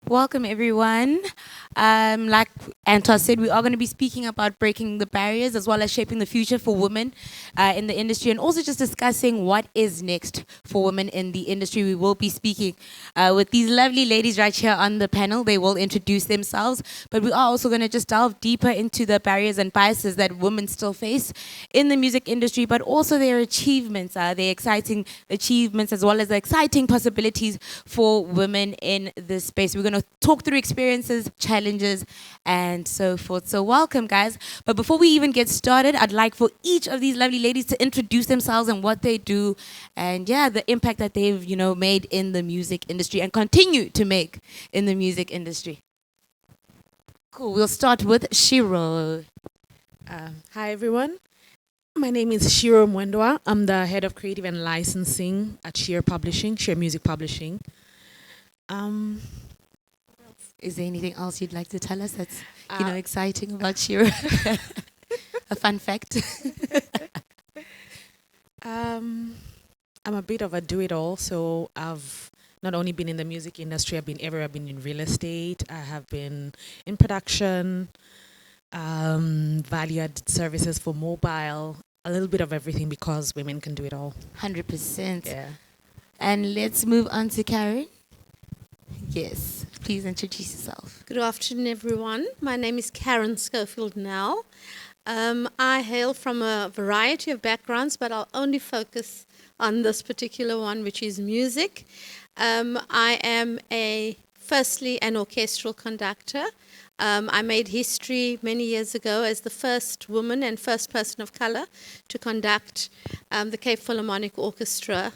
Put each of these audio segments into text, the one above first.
Welcome, everyone. Like Anton said, we are going to be speaking about breaking the barriers as well as shaping the future for women in the industry, and also just discussing what is next for women in the industry. We will be speaking with these lovely ladies right here on the panel. They will introduce themselves, but we are also going to just delve deeper into the barriers and biases that women still face in the music industry, but also their achievements, their exciting achievements, as well as the exciting possibilities for women in this space. We're going to talk through experiences, challenges, and so forth. So welcome, guys. But before we even get started, I'd like for each of these lovely ladies to introduce themselves and what they do, and the impact that they've, made in the music industry and continue to make in the music industry. Cool. We'll start with Shiro. Hi everyone. My name is Shiro Mwendwa. I'm the head of creative and licensing at Shiro Publishing, Shiro Music Publishing. Is there anything else you'd like to tell us that's exciting about Shiro? A fun fact. I'm a bit of a do-it-all, so I've not only been in the music industry, I've been everywhere. I've been in real estate, I have been in production, value-added services for mobile, a little bit of everything because women can do it all. 100%. Yeah. And let's move on to Karen. Yes, please introduce yourself. Good afternoon, everyone. My name is Karen Schofield-Nel. I hail from a variety of backgrounds, but I'll only focus on this particular one, which is music. I am firstly an orchestral conductor. I made history many years ago as the first woman and first person of color to conduct the Cape Philharmonic Orchestra.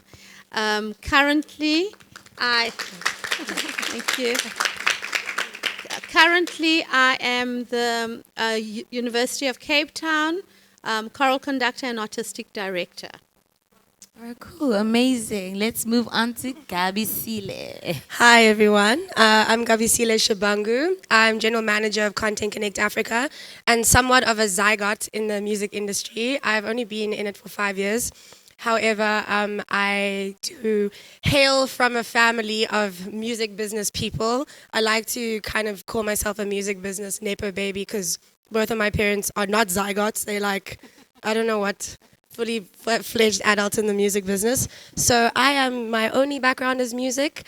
Currently, thank you. Currently, I am the University of Cape Town choral conductor and artistic director. All right, cool, amazing. Let's move on to Gabisile. Hi everyone, I'm Gabisile Shabangu. I'm General Manager of Content Connect Africa and somewhat of a zygote in the music industry. I've only been in it for 5 years. However, I do hail from a family of music business people. I like to kind of call myself a music business Nepo baby because both of my parents are not zygotes. They're like, I don't know what, fully fledged adults in the music business. So my only background is music,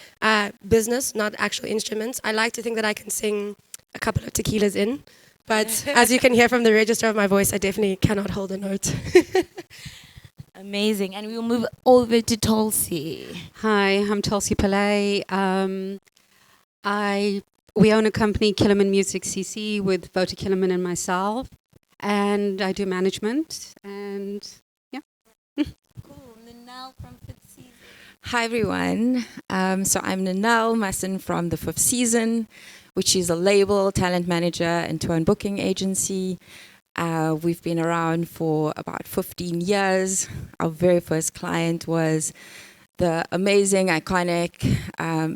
business, not actual instruments. I like to think that I can sing a couple of tequilas in, but as you can hear from the register of my voice, I definitely cannot hold a note. Amazing. And we will move over to Tholsi. Hi, I'm Tholsi Pillay. We own a company, Kellerman Music CC, with Vota Kellerman and myself, and I do management. And Cool. Ninel from Fifth Season. Hi everyone. So I'm Ninel Musson from the Fifth Season, which is a label, talent manager, and tour and booking agency. We've been around for about 15 years. Our very first client was the amazing, iconic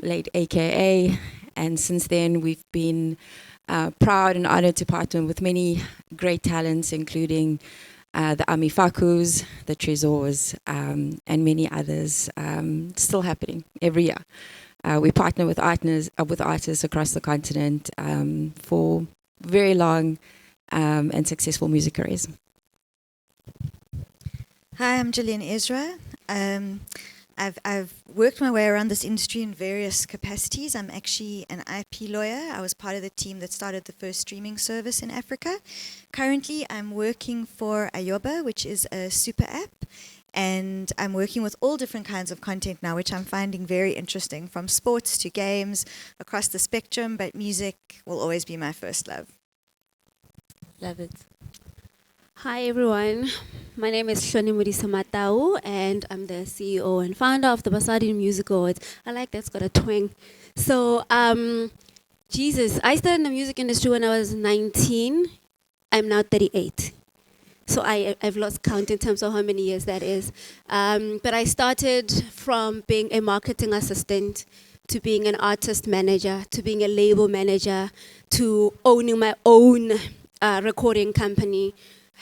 late AKA. And since then, we've been proud and honored to partner with many great talents, including the Amifakus, the Trezors, and many others, still happening every year. We partner with artists across the continent for very long and successful music careers. Hi, I'm Gillian Ezra. I've worked my way around this industry in various capacities. I'm actually an IP lawyer. I was part of the team that started the first streaming service in Africa. Currently, I'm working for Ayoba, which is a super app, and I'm working with all different kinds of content now, which I'm finding very interesting, from sports to games, across the spectrum, but music will always be my first love. Love it. Hi everyone, my name is Hloni and I'm the CEO and founder of the Basadi Music Awards. I like that's got a twang. So, I started in the music industry when I was 19. I'm now 38. So I've lost count in terms of how many years that is. But I started from being a marketing assistant to being an artist manager, to being a label manager, to owning my own recording company,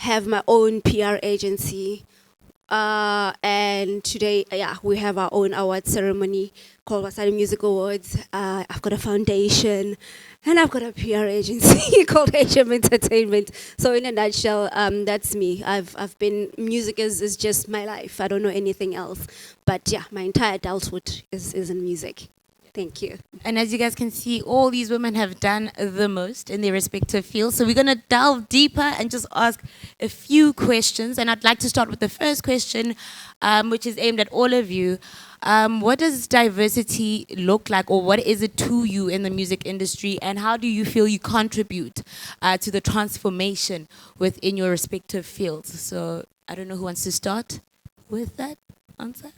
have my own PR agency, And today, we have our own award ceremony called Basadi Music Awards. I've got a foundation, and I've got a PR agency called HM Entertainment. So in a nutshell, that's me. I've been, music is just my life. I don't know anything else. But yeah, my entire adulthood is in music. Thank you. And as you guys can see, all these women have done the most in their respective fields. So we're going to delve deeper and just ask a few questions. And I'd like to start with the first question, which is aimed at all of you. What does diversity look like, or what is it to you in the music industry? And how do you feel you contribute to the transformation within your respective fields? So I don't know who wants to start with that answer.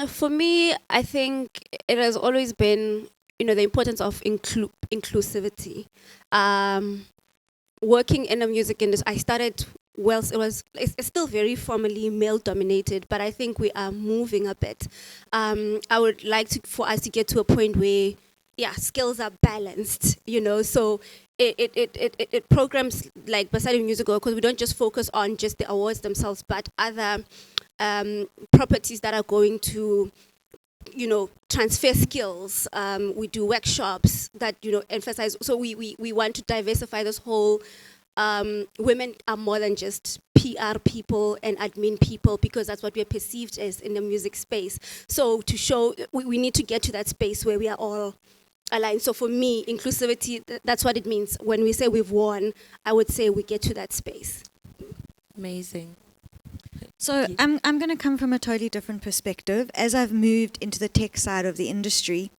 For me, I think it has always been, the importance of inclusivity. Working in the music industry, I started, it's still very formally male-dominated, but I think we are moving a bit. I would like for us to get to a point where, skills are balanced, so it programs like Basadi Musical, because we don't just focus on just the awards themselves, but other properties that are going to, transfer skills. We do workshops that, emphasize. So we want to diversify this whole, women are more than just PR people and admin people, because that's what we're perceived as in the music space. So to show, we need to get to that space where we are all aligned. So for me, inclusivity, that's what it means. When we say we've won, I would say we get to that space. Amazing. So I'm going to come from a totally different perspective. As I've moved into the tech side of the industry,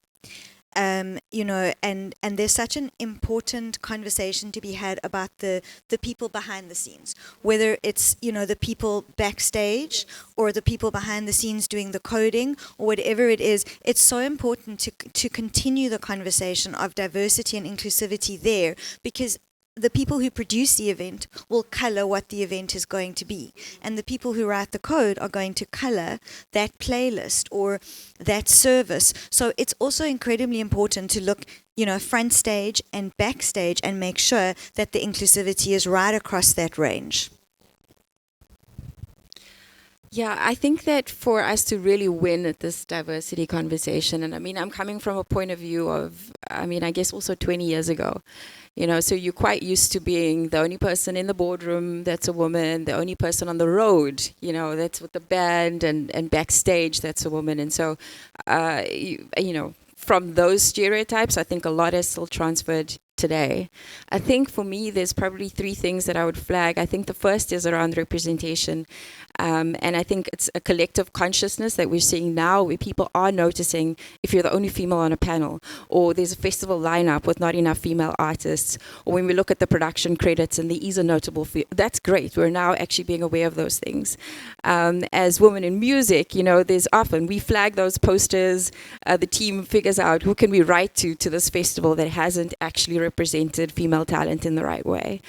and there's such an important conversation to be had about the people behind the scenes, whether it's, the people backstage or the people behind the scenes doing the coding or whatever it is. It's so important to continue the conversation of diversity and inclusivity there, because the people who produce the event will color what the event is going to be. And the people who write the code are going to color that playlist or that service. So it's also incredibly important to look, front stage and backstage and make sure that the inclusivity is right across that range. Yeah, I think that for us to really win at this diversity conversation, and I'm coming from a point of view of, I guess also 20 years ago, so you're quite used to being the only person in the boardroom that's a woman, the only person on the road, that's with the band, and backstage that's a woman. And so, from those stereotypes, I think a lot has still transferred today. I think for me, there's probably three things that I would flag. I think the first is around representation. And I think it's a collective consciousness that we're seeing now, where people are noticing if you're the only female on a panel, or there's a festival lineup with not enough female artists, or when we look at the production credits and there is a notable that's great. We're now actually being aware of those things. As women in music, there's often, we flag those posters, the team figures out who can we write to this festival that hasn't actually represented female talent in the right way.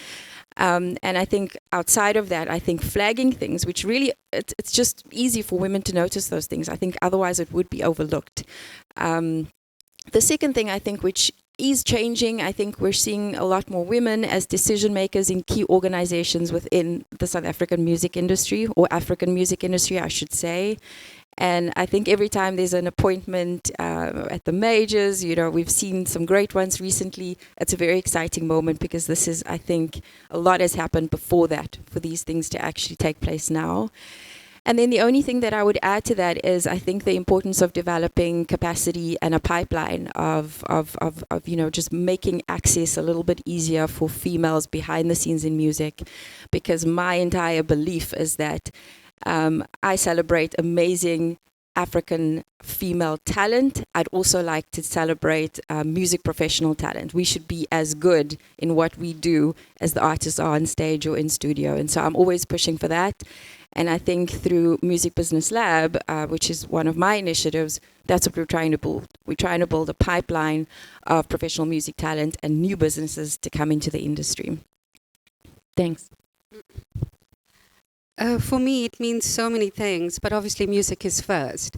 And I think outside of that, I think flagging things, which really, it's just easy for women to notice those things. I think otherwise it would be overlooked. The second thing, I think, which is changing, I think we're seeing a lot more women as decision makers in key organizations within the South African music industry, or African music industry, I should say. And I think every time there's an appointment at the majors, we've seen some great ones recently. It's a very exciting moment, because this is, I think, a lot has happened before that for these things to actually take place now. And then the only thing that I would add to that is, I think, the importance of developing capacity and a pipeline of just making access a little bit easier for females behind the scenes in music, because my entire belief is that I celebrate amazing African female talent. I'd also like to celebrate music professional talent. We should be as good in what we do as the artists are on stage or in studio. And so I'm always pushing for that. And I think through Music Business Lab, which is one of my initiatives, that's what we're trying to build. We're trying to build a pipeline of professional music talent and new businesses to come into the industry. Thanks. For me, it means so many things, but obviously music is first.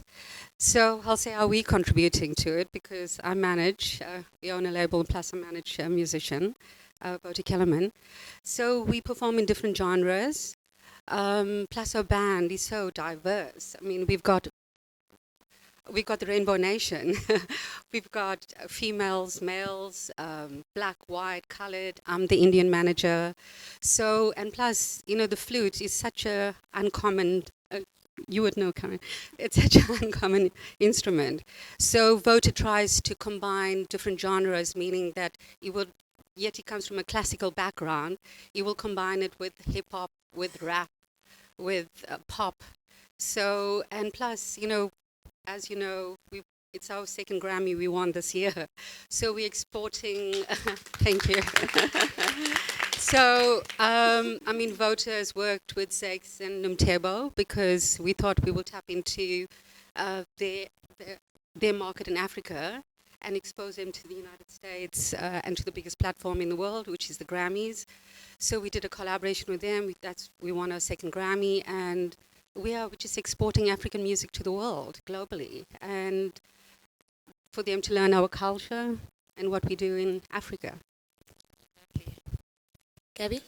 So I'll say, are we contributing to it? Because I manage, we own a label, plus I manage a musician. Vote Kellerman. So we perform in different genres. Plus our band is so diverse. I mean, we've got the Rainbow Nation. We've got females, males, black, white, colored. I'm the Indian manager. So, and plus, the flute is such a uncommon, you would know, Karen, it's such an uncommon instrument. So Voter tries to combine different genres, meaning that yet he comes from a classical background. He will combine it with hip hop, with rap, with pop. So, and plus, as you know, it's our second Grammy we won this year. So we're exporting, thank you. So, Voter has worked with Zex and Numtebo because we thought we would tap into their market in Africa and expose them to the United States and to the biggest platform in the world, which is the Grammys. So we did a collaboration with them. We won our second Grammy, and we're just exporting African music to the world globally, and for them to learn our culture and what we do in Africa. Gabby?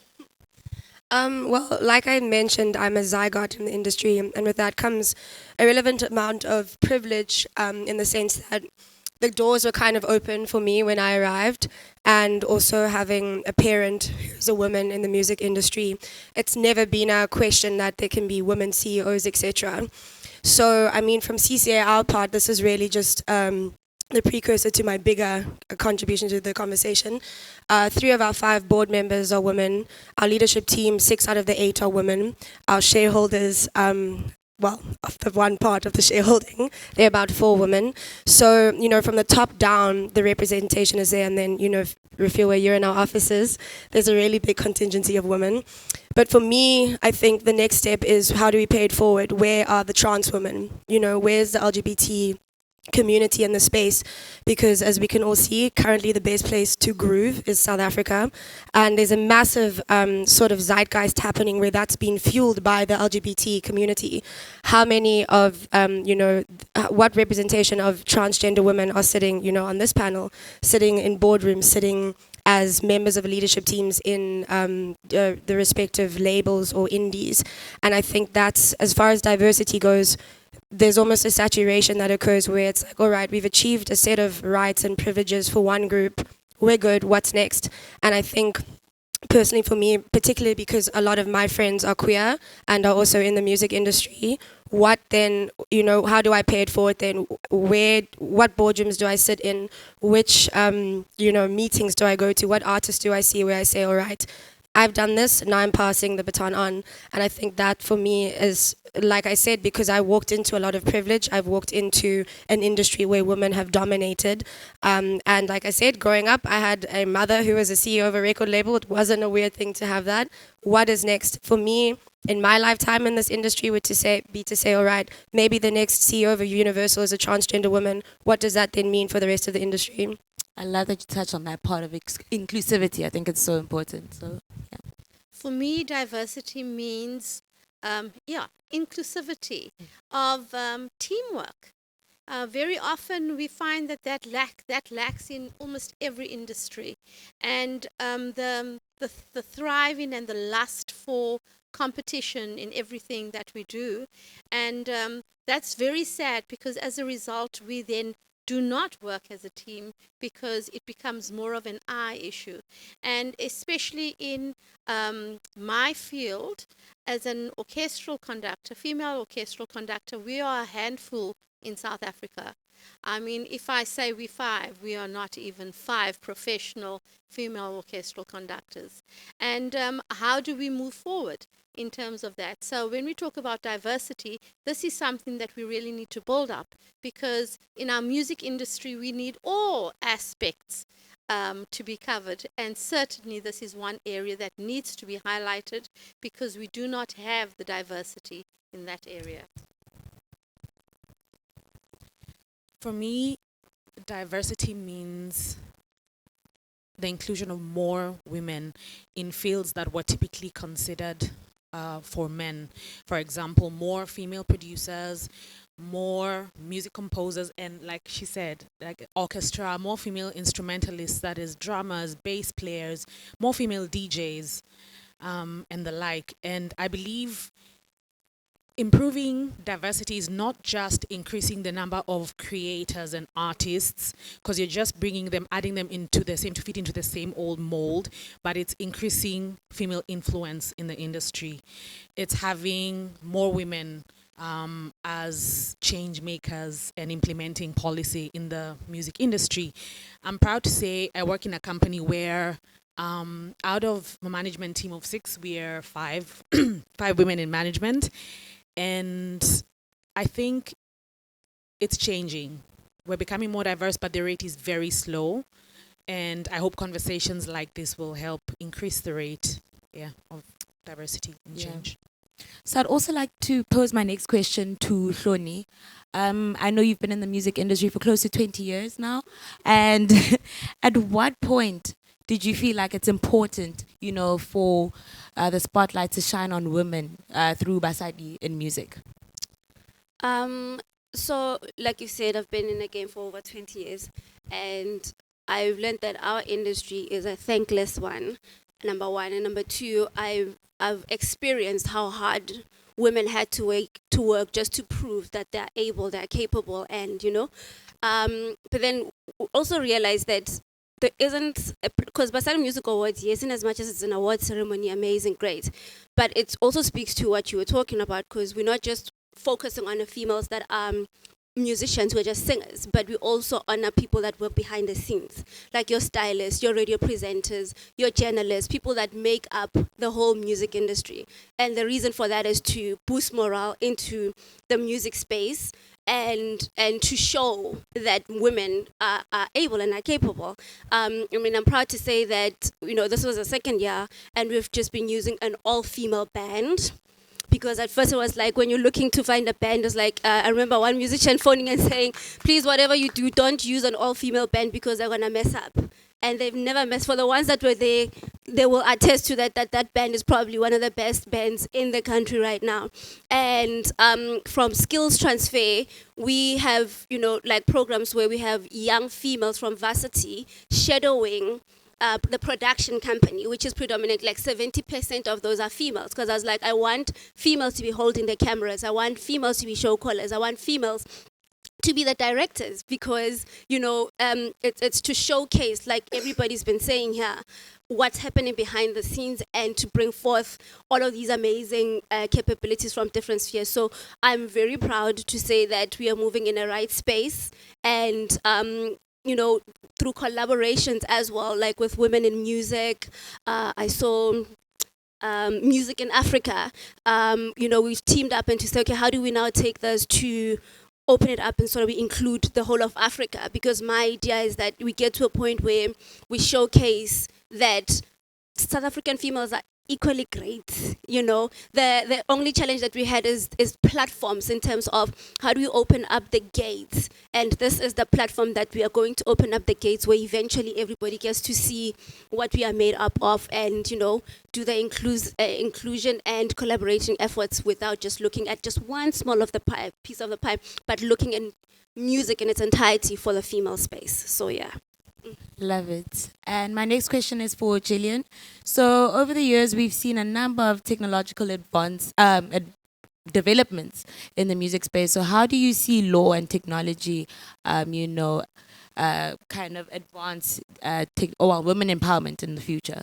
Well, like I mentioned, I'm a zygote in the industry, and with that comes a relevant amount of privilege in the sense that the doors were kind of open for me when I arrived, and also having a parent who's a woman in the music industry, it's never been a question that there can be women CEOs, etc. So, from CCA, our part, this is really just the precursor to my bigger contribution to the conversation. 3 of our 5 board members are women. Our leadership team, 6 out of the 8 are women. Our shareholders, of the one part of the shareholding, they're about 4 women. So, from the top down, the representation is there. And then, Refilwe, you're in our offices, there's a really big contingency of women. But for me, I think the next step is how do we pay it forward? Where are the trans women? Where's the LGBT community in the space? Because as we can all see, currently the best place to groove is South Africa, and there's a massive sort of zeitgeist happening where that's been fueled by the LGBT community. How many of what representation of transgender women are sitting on this panel, sitting in boardrooms, sitting as members of leadership teams in the respective labels or indies? And I think that's, as far as diversity goes, there's almost a saturation that occurs where it's like, all right, we've achieved a set of rights and privileges for one group, we're good, what's next? And I think personally for me, particularly because a lot of my friends are queer and are also in the music industry, what then, how do I pay it forward then? What boardrooms do I sit in? Which, meetings do I go to? What artists do I see where I say, all right, I've done this, now I'm passing the baton on. And I think that for me is, like I said, because I walked into a lot of privilege, I've walked into an industry where women have dominated. And like I said, growing up, I had a mother who was a CEO of a record label. It wasn't a weird thing to have that. What is next? For me, in my lifetime in this industry would to say, all right, maybe the next CEO of a Universal is a transgender woman. What does that then mean for the rest of the industry? I love that you touch on that part of inclusivity. I think it's so important. So, yeah. For me, diversity means, inclusivity of teamwork. Very often we find that lacks in almost every industry, and the thriving and the lust for competition in everything that we do, and that's very sad, because as a result we then do not work as a team, because it becomes more of an I issue. And especially in my field, as an orchestral conductor, female orchestral conductor, we are a handful in South Africa. If I say we 5, we are not even 5 professional female orchestral conductors. And how do we move forward in terms of that? So when we talk about diversity, this is something that we really need to build up, because in our music industry, we need all aspects to be covered. And certainly this is one area that needs to be highlighted, because we do not have the diversity in that area. For me, diversity means the inclusion of more women in fields that were typically considered for men. For example, more female producers, more music composers and, like she said, like orchestra, more female instrumentalists, that is drummers, bass players, more female DJs, and the like. And I believe improving diversity is not just increasing the number of creators and artists, because you're just bringing them, adding them into the same, to fit into the same old mold, but it's increasing female influence in the industry. It's having more women as change makers and implementing policy in the music industry. I'm proud to say I work in a company where out of a management team of 6, we are 5, 5 women in management. And I think it's changing. We're becoming more diverse, but the rate is very slow. And I hope conversations like this will help increase the rate of diversity and change. So I'd also like to pose my next question to Hloni. I know you've been in the music industry for close to 20 years now. And at what point did you feel like it's important, you know, for the spotlight to shine on women through Basadi in music? So, like you said, I've been in the game for over 20 years, and I've learned that our industry is a thankless one, number one. And number two, I've experienced how hard women had to work just to prove that they're able, they're capable, and, you know. But then also realize that there isn't, because Basadi Music Awards, yes, in as much as it's an award ceremony, amazing, great, but it also speaks to what you were talking about, because we're not just focusing on the females that are musicians who are just singers, but we also honor people that work behind the scenes, like your stylists, your radio presenters, your journalists, people that make up the whole music industry. And the reason for that is to boost morale into the music space, and to show that women are able and are capable. I mean, I'm proud to say that, you know, this was the second year, and we've just been using an all-female band. Because at first it was like, when you're looking to find a band, it's like, I remember one musician phoning and saying, please, whatever you do, don't use an all-female band because they're going to mess up. And they've never messed. For the ones that were there, they will attest to that band is probably one of the best bands in the country right now. And from skills transfer, we have, you know, like programs where we have young females from varsity shadowing the production company, which is predominant, like 70% of those are females. Because I was like, I want females to be holding the cameras. I want females to be show callers. I want females to be the directors, because, you know, it's to showcase, like everybody's been saying here, what's happening behind the scenes, and to bring forth all of these amazing capabilities from different spheres. So I'm very proud to say that we are moving in the right space, and you know, through collaborations as well, like with women in music. I saw Music in Africa. You know, we've teamed up and to say, okay, how do we now take this to open it up and sort of we include the whole of Africa? Because my idea is that we get to a point where we showcase that South African females are equally great. You know, the only challenge that we had is platforms, in terms of how do we open up the gates, and this is the platform that we are going to open up the gates, where eventually everybody gets to see what we are made up of, and, you know, do the inclusion and collaboration efforts without just looking at just one small of the pie, piece of the pie, but looking at music in its entirety for the female space. So yeah. Love it. And my next question is for Gillian. So over the years, we've seen a number of technological developments in the music space. So how do you see law and technology, you know, kind of advance women empowerment in the future?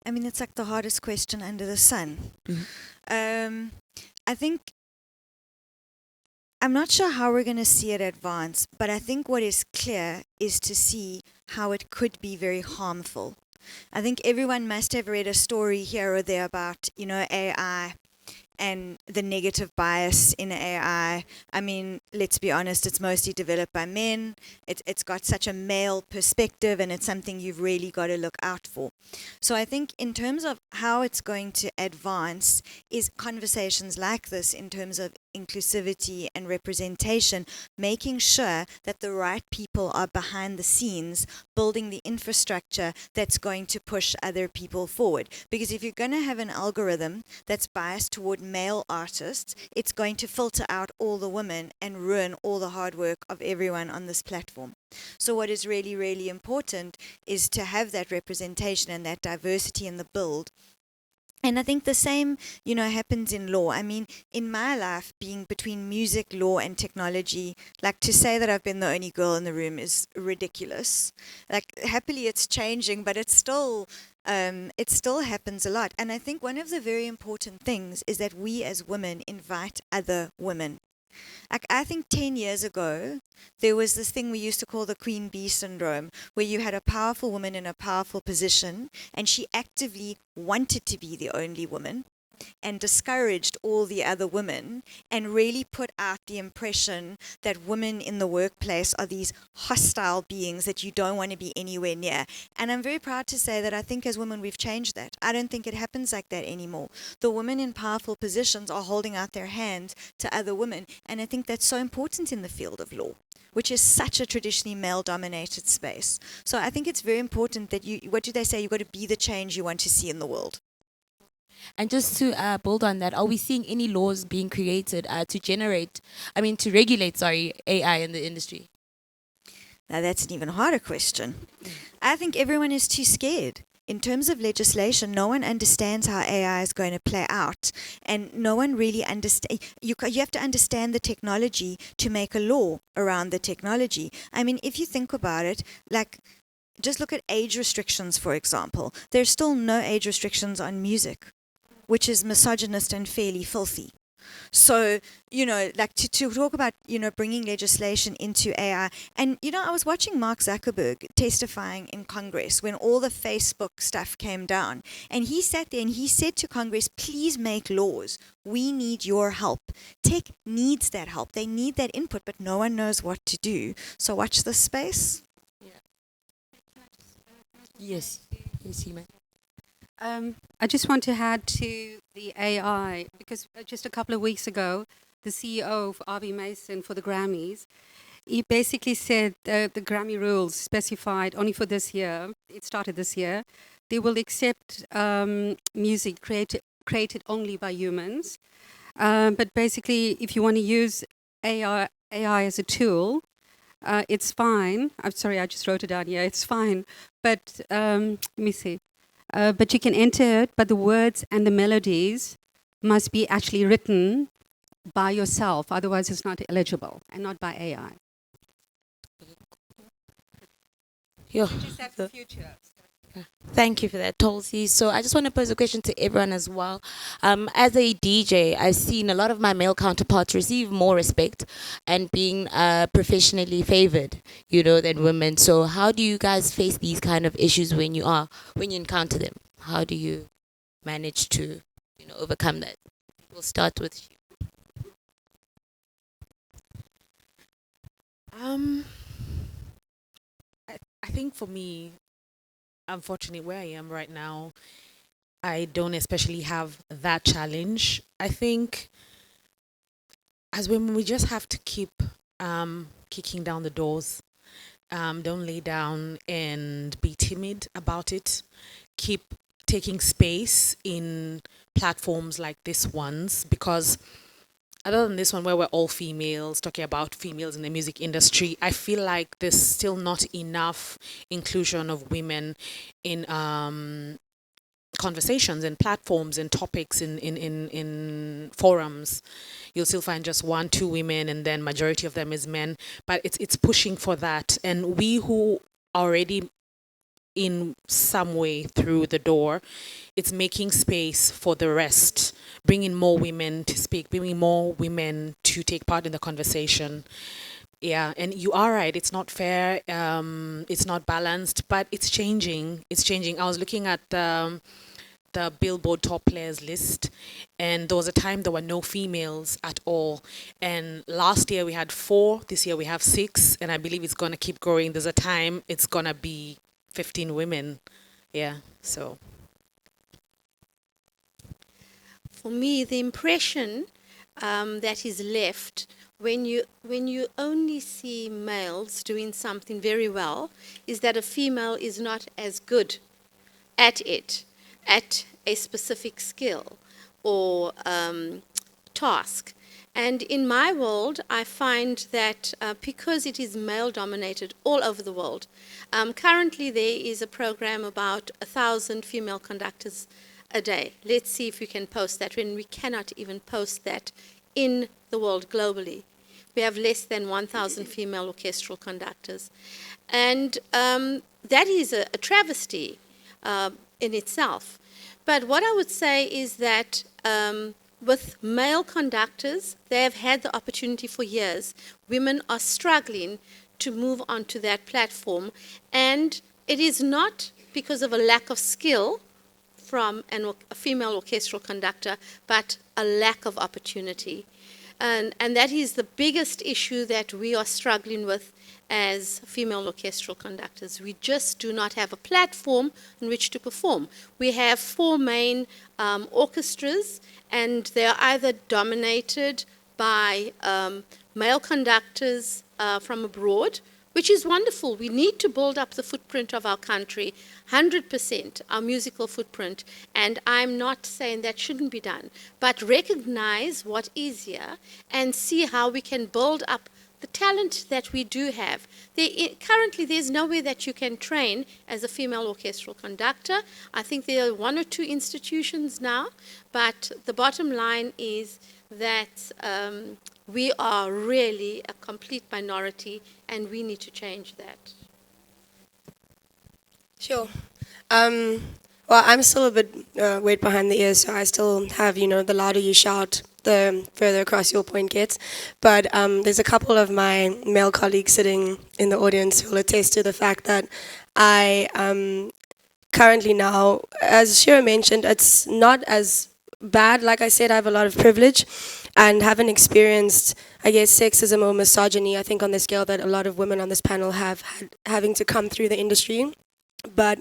I mean, it's like the hardest question under the sun. I think, I'm not sure how we're going to see it advance, but I think what is clear is to see how it could be very harmful. I think everyone must have read a story here or there about, you know, AI and the negative bias in AI. I mean, let's be honest, it's mostly developed by men. It's got such a male perspective, and it's something you've really got to look out for. So I think in terms of how it's going to advance is conversations like this, in terms of inclusivity and representation, making sure that the right people are behind the scenes building the infrastructure that's going to push other people forward. Because if you're going to have an algorithm that's biased toward male artists, it's going to filter out all the women and ruin all the hard work of everyone on this platform. So what is really, really important is to have that representation and that diversity in the build. And I think the same, happens in law. I mean, in my life, being between music, law, and technology, like to say that I've been the only girl in the room is ridiculous. Like, happily it's changing, but it still happens a lot. And I think one of the very important things is that we as women invite other women. Like, I think 10 years ago, there was this thing we used to call the queen bee syndrome, where you had a powerful woman in a powerful position, and she actively wanted to be the only woman and discouraged all the other women, and really put out the impression that women in the workplace are these hostile beings that you don't want to be anywhere near. And I'm very proud to say that I think as women we've changed that. I don't think it happens like that anymore. The women in powerful positions are holding out their hands to other women, and I think that's so important in the field of law, which is such a traditionally male-dominated space. So I think it's very important that what do they say, you've got to be the change you want to see in the world. And just to build on that, are we seeing any laws being created to regulate AI in the industry? Now that's an even harder question. I think everyone is too scared. In terms of legislation, no one understands how AI is going to play out, and no one really understands. You have to understand the technology to make a law around the technology. I mean, if you think about it, like, just look at age restrictions, for example. There's still no age restrictions on music, which is misogynist and fairly filthy. So, like to talk about, bringing legislation into AI. And, I was watching Mark Zuckerberg testifying in Congress when all the Facebook stuff came down. And he sat there and he said to Congress, please make laws. We need your help. Tech needs that help. They need that input, but no one knows what to do. So watch this space. Yes. Yes, you may. I just want to add to the AI, because just a couple of weeks ago, the CEO of RB Mason for the Grammys, he basically said the Grammy rules specified only for this year, it started this year, they will accept music created only by humans. But basically, if you want to use AI as a tool, it's fine. I'm sorry, I just wrote it down here. It's fine. But let me see. But you can enter it, but the words and the melodies must be actually written by yourself. Otherwise, it's not eligible, and not by AI. Yeah. That's the future. Thank you for that, Tholsi. So I just want to pose a question to everyone as well. As a DJ, I've seen a lot of my male counterparts receive more respect and being professionally favored, than women. So how do you guys face these kind of issues when you encounter them? How do you manage to, overcome that? We'll start with you. I think for me, unfortunately, where I am right now, I don't especially have that challenge. I think as women, we just have to keep kicking down the doors. Don't lay down and be timid about it. Keep taking space in platforms like this ones, because other than this one where we're all females, talking about females in the music industry, I feel like there's still not enough inclusion of women in conversations and platforms and topics in forums. You'll still find just 1-2 women, and then majority of them is men. But it's pushing for that. And we who are already in some way through the door, it's making space for the rest, bringing more women to speak, bringing more women to take part in the conversation. Yeah, and you are right, it's not fair, it's not balanced, but it's changing. It's changing. I was looking at the Billboard top players list, and there was a time there were no females at all. And last year we had 4, this year we have 6, and I believe it's going to keep growing. There's a time it's going to be 15 women. Yeah, so. For me, the impression that is left when you only see males doing something very well is that a female is not as good at it, at a specific skill or task. And in my world, I find that because it is male-dominated all over the world, currently there is a program about 1,000 female conductors a day. Let's see if we can post that when we cannot even post that in the world globally. We have less than 1,000 female orchestral conductors. And that is a travesty in itself. But what I would say is that with male conductors, they have had the opportunity for years. Women are struggling to move onto that platform. And it is not because of a lack of skill from a female orchestral conductor, but a lack of opportunity. And that is the biggest issue that we are struggling with as female orchestral conductors. We just do not have a platform in which to perform. We have 4 main orchestras, and they are either dominated by male conductors from abroad, which is wonderful. We need to build up the footprint of our country, 100%, our musical footprint, and I'm not saying that shouldn't be done, but recognize what is here and see how we can build up the talent that we do have. Currently, there's nowhere that you can train as a female orchestral conductor. I think there are 1 or 2 institutions now, but the bottom line is that we are really a complete minority, and we need to change that. Sure. Well, I'm still a bit wet behind the ears, so I still have, the louder you shout, the further across your point gets. But there's a couple of my male colleagues sitting in the audience who will attest to the fact that I currently now, as Shiro mentioned, it's not as bad. Like I said, I have a lot of privilege and haven't experienced, I guess, sexism or misogyny, I think, on the scale that a lot of women on this panel have had, having to come through the industry. But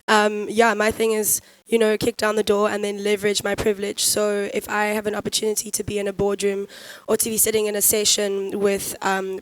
my thing is, kick down the door and then leverage my privilege. So if I have an opportunity to be in a boardroom or to be sitting in a session with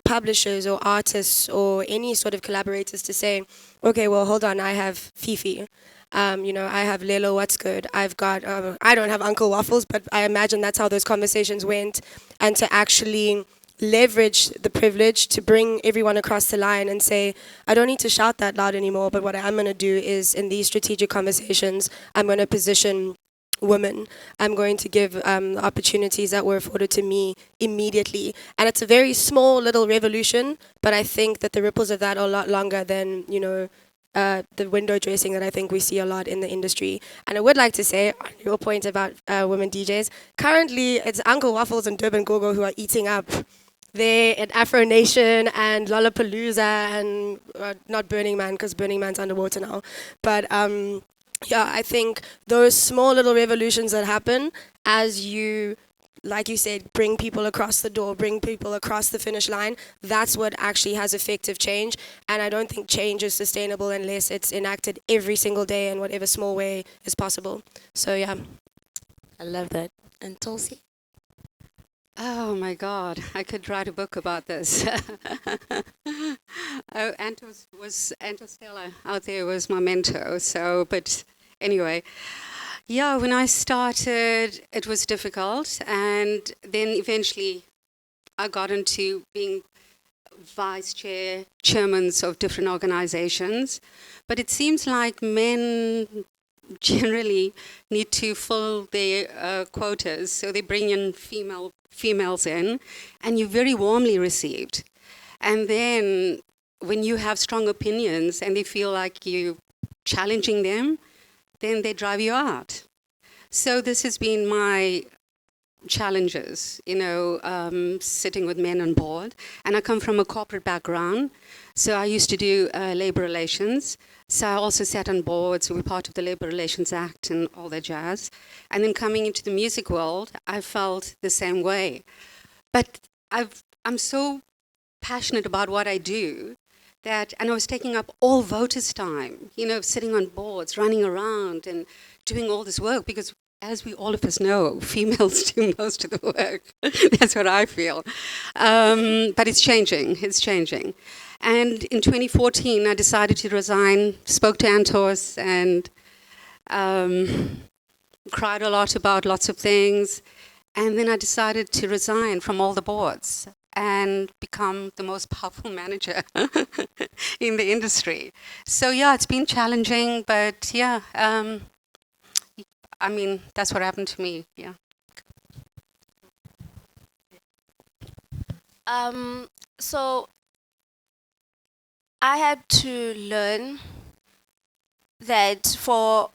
publishers or artists or any sort of collaborators to say, okay, well, hold on, I have Fifi. I have Lelo, what's good? I've got, I don't have Uncle Waffles, but I imagine that's how those conversations went. And to actually leverage the privilege to bring everyone across the line and say, I don't need to shout that loud anymore, but what I'm going to do is in these strategic conversations, I'm going to position women. I'm going to give opportunities that were afforded to me immediately. And it's a very small little revolution, but I think that the ripples of that are a lot longer than, the window dressing that I think we see a lot in the industry. And I would like to say, on your point about women DJs, currently it's Uncle Waffles and Durban Gogo who are eating up there at Afro Nation and Lollapalooza and not Burning Man, because Burning Man's underwater now. But I think those small little revolutions that happen as you, like you said, bring people across the door, bring people across the finish line, that's what actually has effective change. And I don't think change is sustainable unless it's enacted every single day in whatever small way is possible. So, yeah. I love that. And Tholsi? Oh my God, I could write a book about this. Anto Stella out there was my mentor. So, but anyway, yeah, when I started, it was difficult. And then eventually I got into being vice chair, chairmans of different organizations. But it seems like men generally need to fill their quotas. So they bring in females in, and you're very warmly received. And then when you have strong opinions and they feel like you're challenging them, then they drive you out. So this has been my challenges, sitting with men on board. And I come from a corporate background, so I used to do labor relations. So I also sat on boards, we were part of the Labor Relations Act and all that jazz. And then coming into the music world, I felt the same way. But I'm so passionate about what I do and I was taking up all voters' time, sitting on boards, running around and doing all this work, because as we all of us know, females do most of the work. That's what I feel. But it's changing. It's changing. And in 2014, I decided to resign, spoke to Antos, and cried a lot about lots of things. And then I decided to resign from all the boards and become the most powerful manager in the industry. So yeah, it's been challenging, but yeah, I mean, that's what happened to me, yeah. So I had to learn that for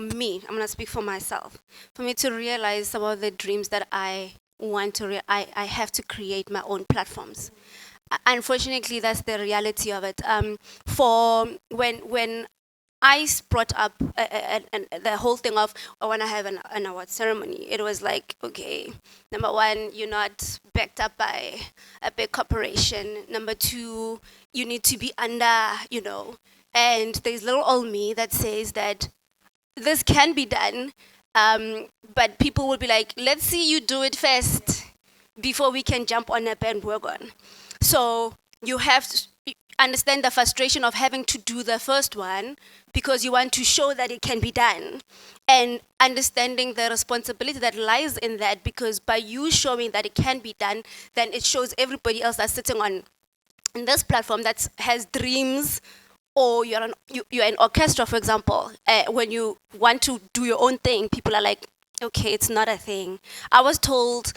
me, I'm gonna speak for myself. For me to realize some of the dreams that I want to, I have to create my own platforms. Unfortunately, that's the reality of it. For when I brought up the whole thing of when I have an award ceremony, it was like, okay, number one, you're not backed up by a big corporation. Number two, you need to be under, and there's little old me that says that this can be done, but people will be like, let's see you do it first before we can jump on a bandwagon. So you have to understand the frustration of having to do the first one because you want to show that it can be done, and understanding the responsibility that lies in that, because by you showing that it can be done, then it shows everybody else that's sitting on this platform that has dreams, or you're an orchestra, for example. When you want to do your own thing, people are like, okay, it's not a thing. I was told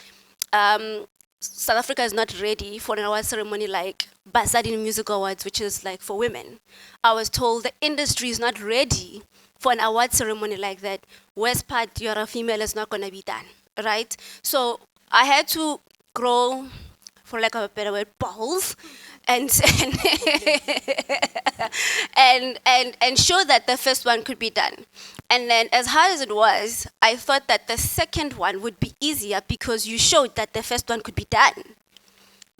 South Africa is not ready for an award ceremony like Basadi Music Awards, which is like for women. I was told the industry is not ready for an award ceremony like that. West part, you're a female, is not going to be done, right? So I had to grow, for lack of a better word, balls, and and show that the first one could be done. And then, as hard as it was, I thought that the second one would be easier because you showed that the first one could be done.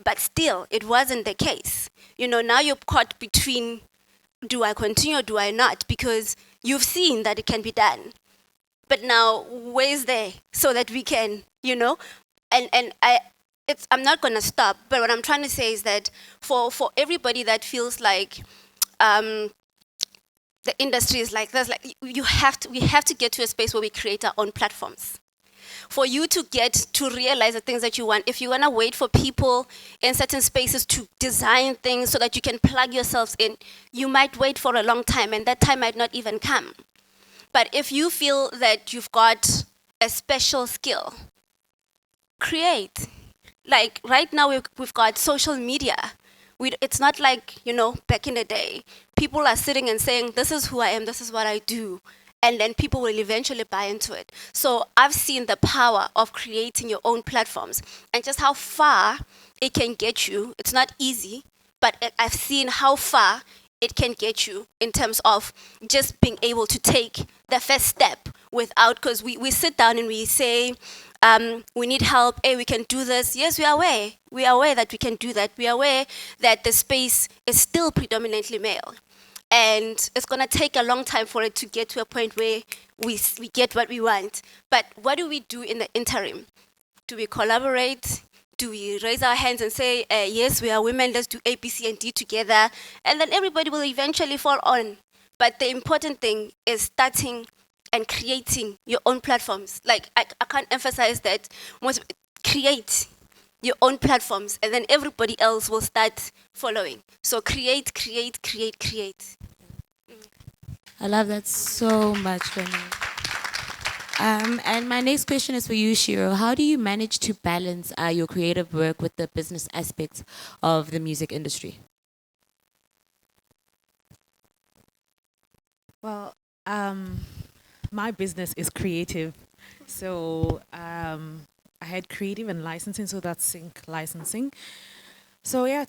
But still, it wasn't the case. Now you're caught between, do I continue or do I not? Because you've seen that it can be done. But now, where's there so that we can, I'm not going to stop, but what I'm trying to say is that for everybody that feels like the industry is like this, like we have to get to a space where we create our own platforms. For you to get to realize the things that you want, if you want to wait for people in certain spaces to design things so that you can plug yourselves in, you might wait for a long time, and that time might not even come. But if you feel that you've got a special skill, create. Like right now we've got social media. It's not like, back in the day, people are sitting and saying, this is who I am, this is what I do. And then people will eventually buy into it. So I've seen the power of creating your own platforms and just how far it can get you. It's not easy, but I've seen how far it can get you in terms of just being able to take the first step without, because we sit down and we say, we need help, hey, we can do this. Yes, we are aware. We are aware that we can do that. We are aware that the space is still predominantly male. And it's going to take a long time for it to get to a point where we get what we want. But what do we do in the interim? Do we collaborate? Do we raise our hands and say, yes, we are women, let's do A, B, C, and D together? And then everybody will eventually fall on. But the important thing is starting and creating your own platforms. Like, I can't emphasize that. Create your own platforms, and then everybody else will start following. So create. I love that so much, Hloni. And my next question is for you, Shiro. How do you manage to balance your creative work with the business aspects of the music industry? Well, my business is creative. So I had creative and licensing, so that's sync licensing. So yeah,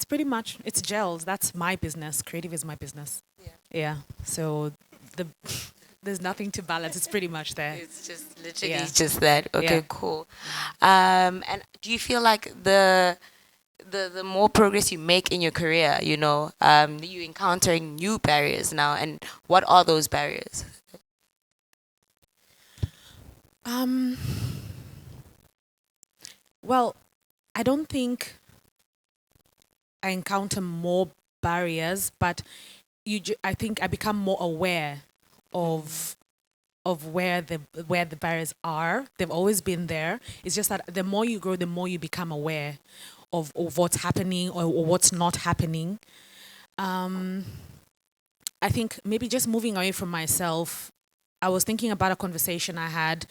it's gels. That's my business. Creative is my business. Yeah. So there's nothing to balance. It's pretty much there. It's just literally just that. Okay, cool. And do you feel like the more progress you make in your career, you're encountering new barriers now, and what are those barriers? Um, well, I don't think I encounter more barriers, but I think I become more aware of where the barriers are. They've always been there. It's just that the more you grow, the more you become aware of what's happening or what's not happening. I think maybe just moving away from myself, I was thinking about a conversation I had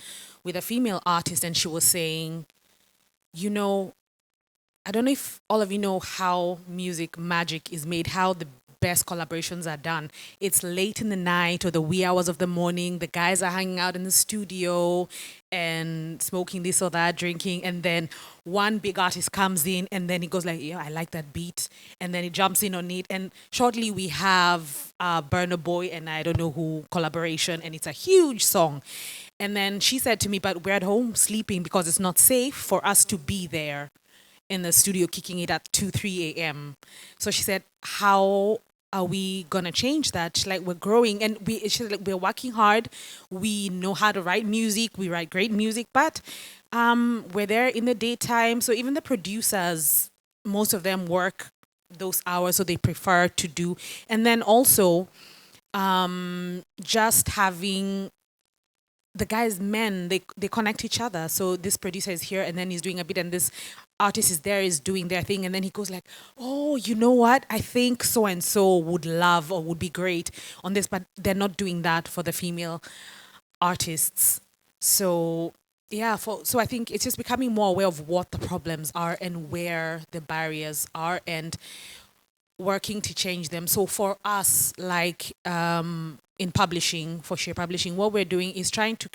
with a female artist, and she was saying, you know, I don't know if all of you know how music magic is made, how the best collaborations are done. It's late in the night or the wee hours of the morning. The guys are hanging out in the studio and smoking this or that, drinking, and then one big artist comes in and then he goes like, "Yeah, I like that beat," and then he jumps in on it, and shortly we have Burner Boy and I don't know who collaboration, and it's a huge song. And then she said to me, "But we're at home sleeping because it's not safe for us to be there in the studio kicking it at 2, 3 a.m. So she said, how are we gonna change that? She's like, we're growing and she's like, we're working hard. We know how to write music. We write great music, but we're there in the daytime. So even the producers, most of them work those hours, so they prefer to do. And then also just having the guys, men, they connect each other. So this producer is here and then he's doing a bit, and this artist is there, is doing their thing, and then he goes like, "Oh, you know what? I think so and so would love or would be great on this," but they're not doing that for the female artists. So yeah, so I think it's just becoming more aware of what the problems are and where the barriers are, and working to change them. So for us, like in publishing, for Share Publishing, what we're doing is trying to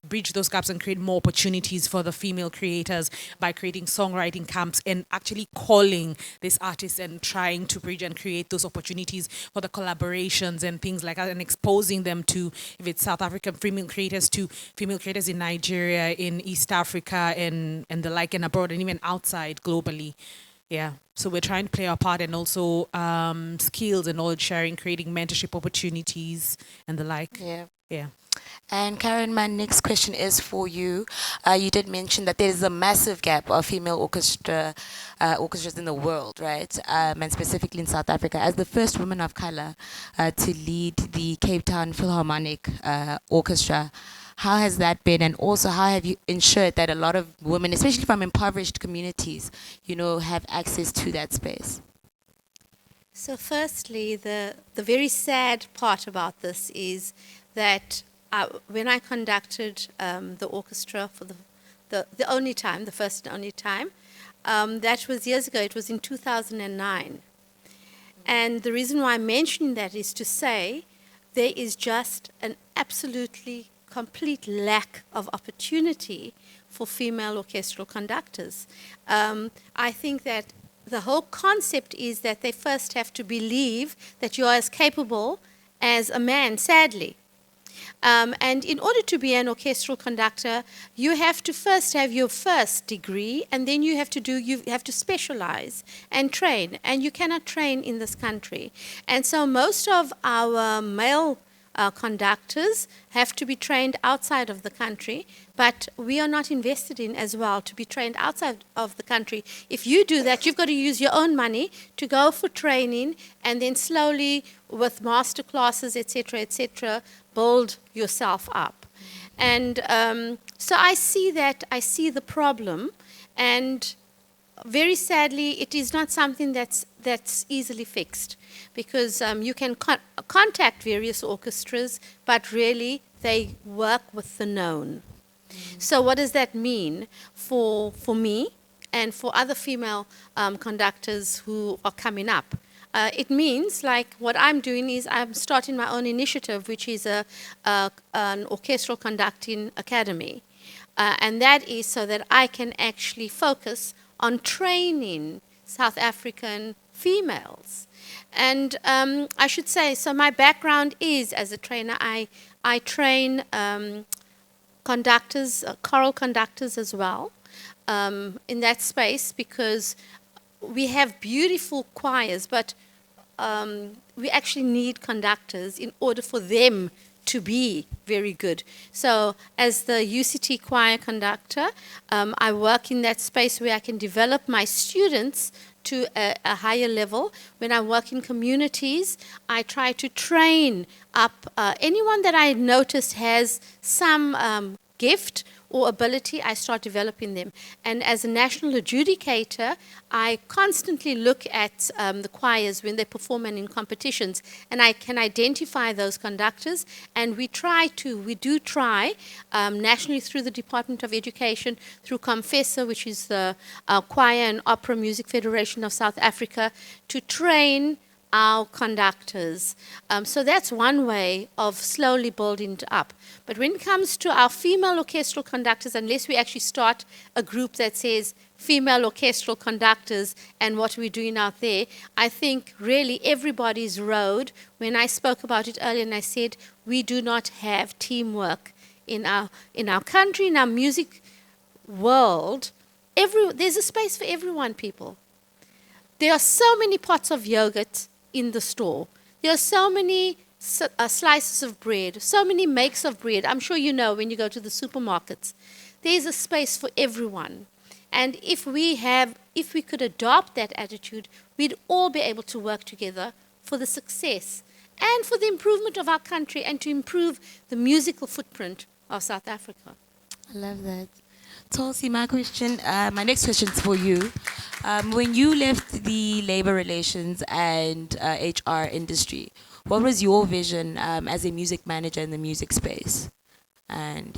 bridge those gaps and create more opportunities for the female creators by creating songwriting camps and actually calling these artists and trying to bridge and create those opportunities for the collaborations and things like that, and exposing them to, if it's South African female creators, to female creators in Nigeria, in East Africa, and the like, and abroad, and even outside globally. Yeah, so we're trying to play our part, and also skills and knowledge sharing, creating mentorship opportunities and the like. Yeah. Yeah. And Karen, my next question is for you. You did mention that there is a massive gap of female orchestras in the world, right? And specifically in South Africa. As the first woman of color to lead the Cape Town Philharmonic Orchestra, how has that been? And also, how have you ensured that a lot of women, especially from impoverished communities, have access to that space? So firstly, the very sad part about this is that when I conducted the orchestra for the only time, the first and only time, that was years ago. It was in 2009. And the reason why I'm mentioning that is to say there is just an absolutely complete lack of opportunity for female orchestral conductors. I think that the whole concept is that they first have to believe that you are as capable as a man, sadly. And in order to be an orchestral conductor, you have to first have your first degree, and then you have to specialize and train, and you cannot train in this country. And so most of our male conductors have to be trained outside of the country, but we are not invested in as well to be trained outside of the country. If you do that, you've got to use your own money to go for training, and then slowly, with master classes, etc., build yourself up. And so I see the problem, and very sadly, it is not something that's easily fixed, because you can contact various orchestras, but really they work with the known. So what does that mean for me and for other female conductors who are coming up? It means, like, what I'm doing is I'm starting my own initiative, which is an orchestral conducting academy. And that is so that I can actually focus on training South African females. And I should say, so my background is as a trainer. I train conductors, choral conductors as well, in that space, because we have beautiful choirs, but we actually need conductors in order for them to be very good. So as the UCT choir conductor, I work in that space where I can develop my students to a higher level. When I work in communities, I try to train up anyone that I notice has some gift or ability, I start developing them. And as a national adjudicator, I constantly look at the choirs when they perform and in competitions, and I can identify those conductors, and we do try nationally through the Department of Education, through COMFESA, which is the Choir and Opera Music Federation of South Africa, to train our conductors. So that's one way of slowly building it up. But when it comes to our female orchestral conductors, unless we actually start a group that says female orchestral conductors and what we're doing out there, I think really everybody's road, when I spoke about it earlier and I said we do not have teamwork in our country, in our music world, there's a space for everyone, people. There are so many pots of yogurt in the store. There are so many slices of bread, so many makes of bread. I'm sure you know when you go to the supermarkets. There's a space for everyone. And if we could adopt that attitude, we'd all be able to work together for the success and for the improvement of our country and to improve the musical footprint of South Africa. I love that. Tholsi, my next question is for you. When you left the labor relations and HR industry, what was your vision as a music manager in the music space? And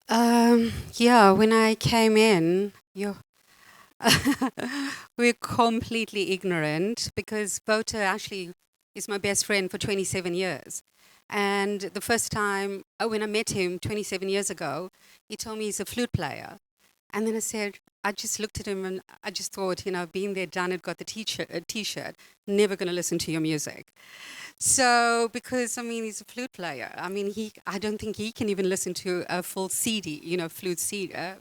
when I came in, we're completely ignorant because Wouter actually is my best friend for 27 years. And the first time when I met him 27 years ago, he told me he's a flute player. And then I just looked at him and I just thought, been there, done it, got the t-shirt, never going to listen to your music. So, because, he's a flute player. I don't think he can even listen to a full CD,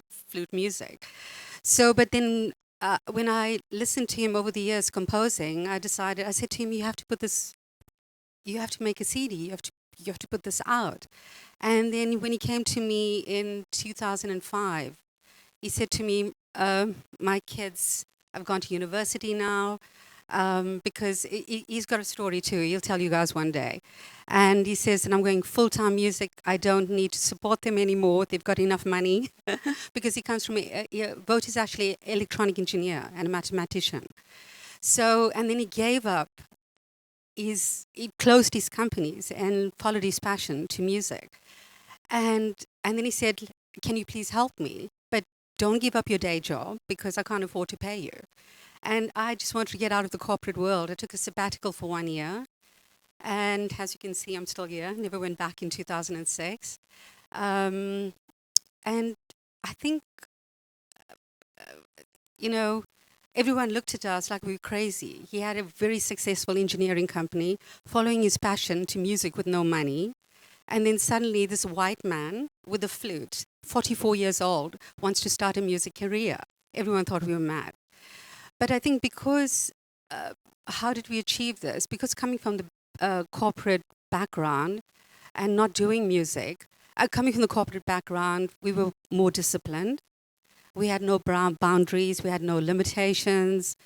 flute music. So, but then when I listened to him over the years composing, I said to him, you have to make a CD, you have to put this out. And then when he came to me in 2005, he said to me, my kids have gone to university now, because he's got a story too. He'll tell you guys one day. And he says, and I'm going full-time music. I don't need to support them anymore. They've got enough money. Because he comes from, Vote is actually an electronic engineer and a mathematician. So, and then he gave up. He closed his companies and followed his passion to music. And then he said, can you please help me? But don't give up your day job because I can't afford to pay you. And I just wanted to get out of the corporate world. I took a sabbatical for 1 year. And as you can see, I'm still here. Never went back in 2006. And I think, everyone looked at us like we were crazy. He had a very successful engineering company, following his passion to music with no money. And then suddenly this white man with a flute, 44 years old, wants to start a music career. Everyone thought we were mad. But I think because, how did we achieve this? Because coming from the corporate background and not doing music, coming from the corporate background, we were more disciplined. We had no boundaries, we had no limitations.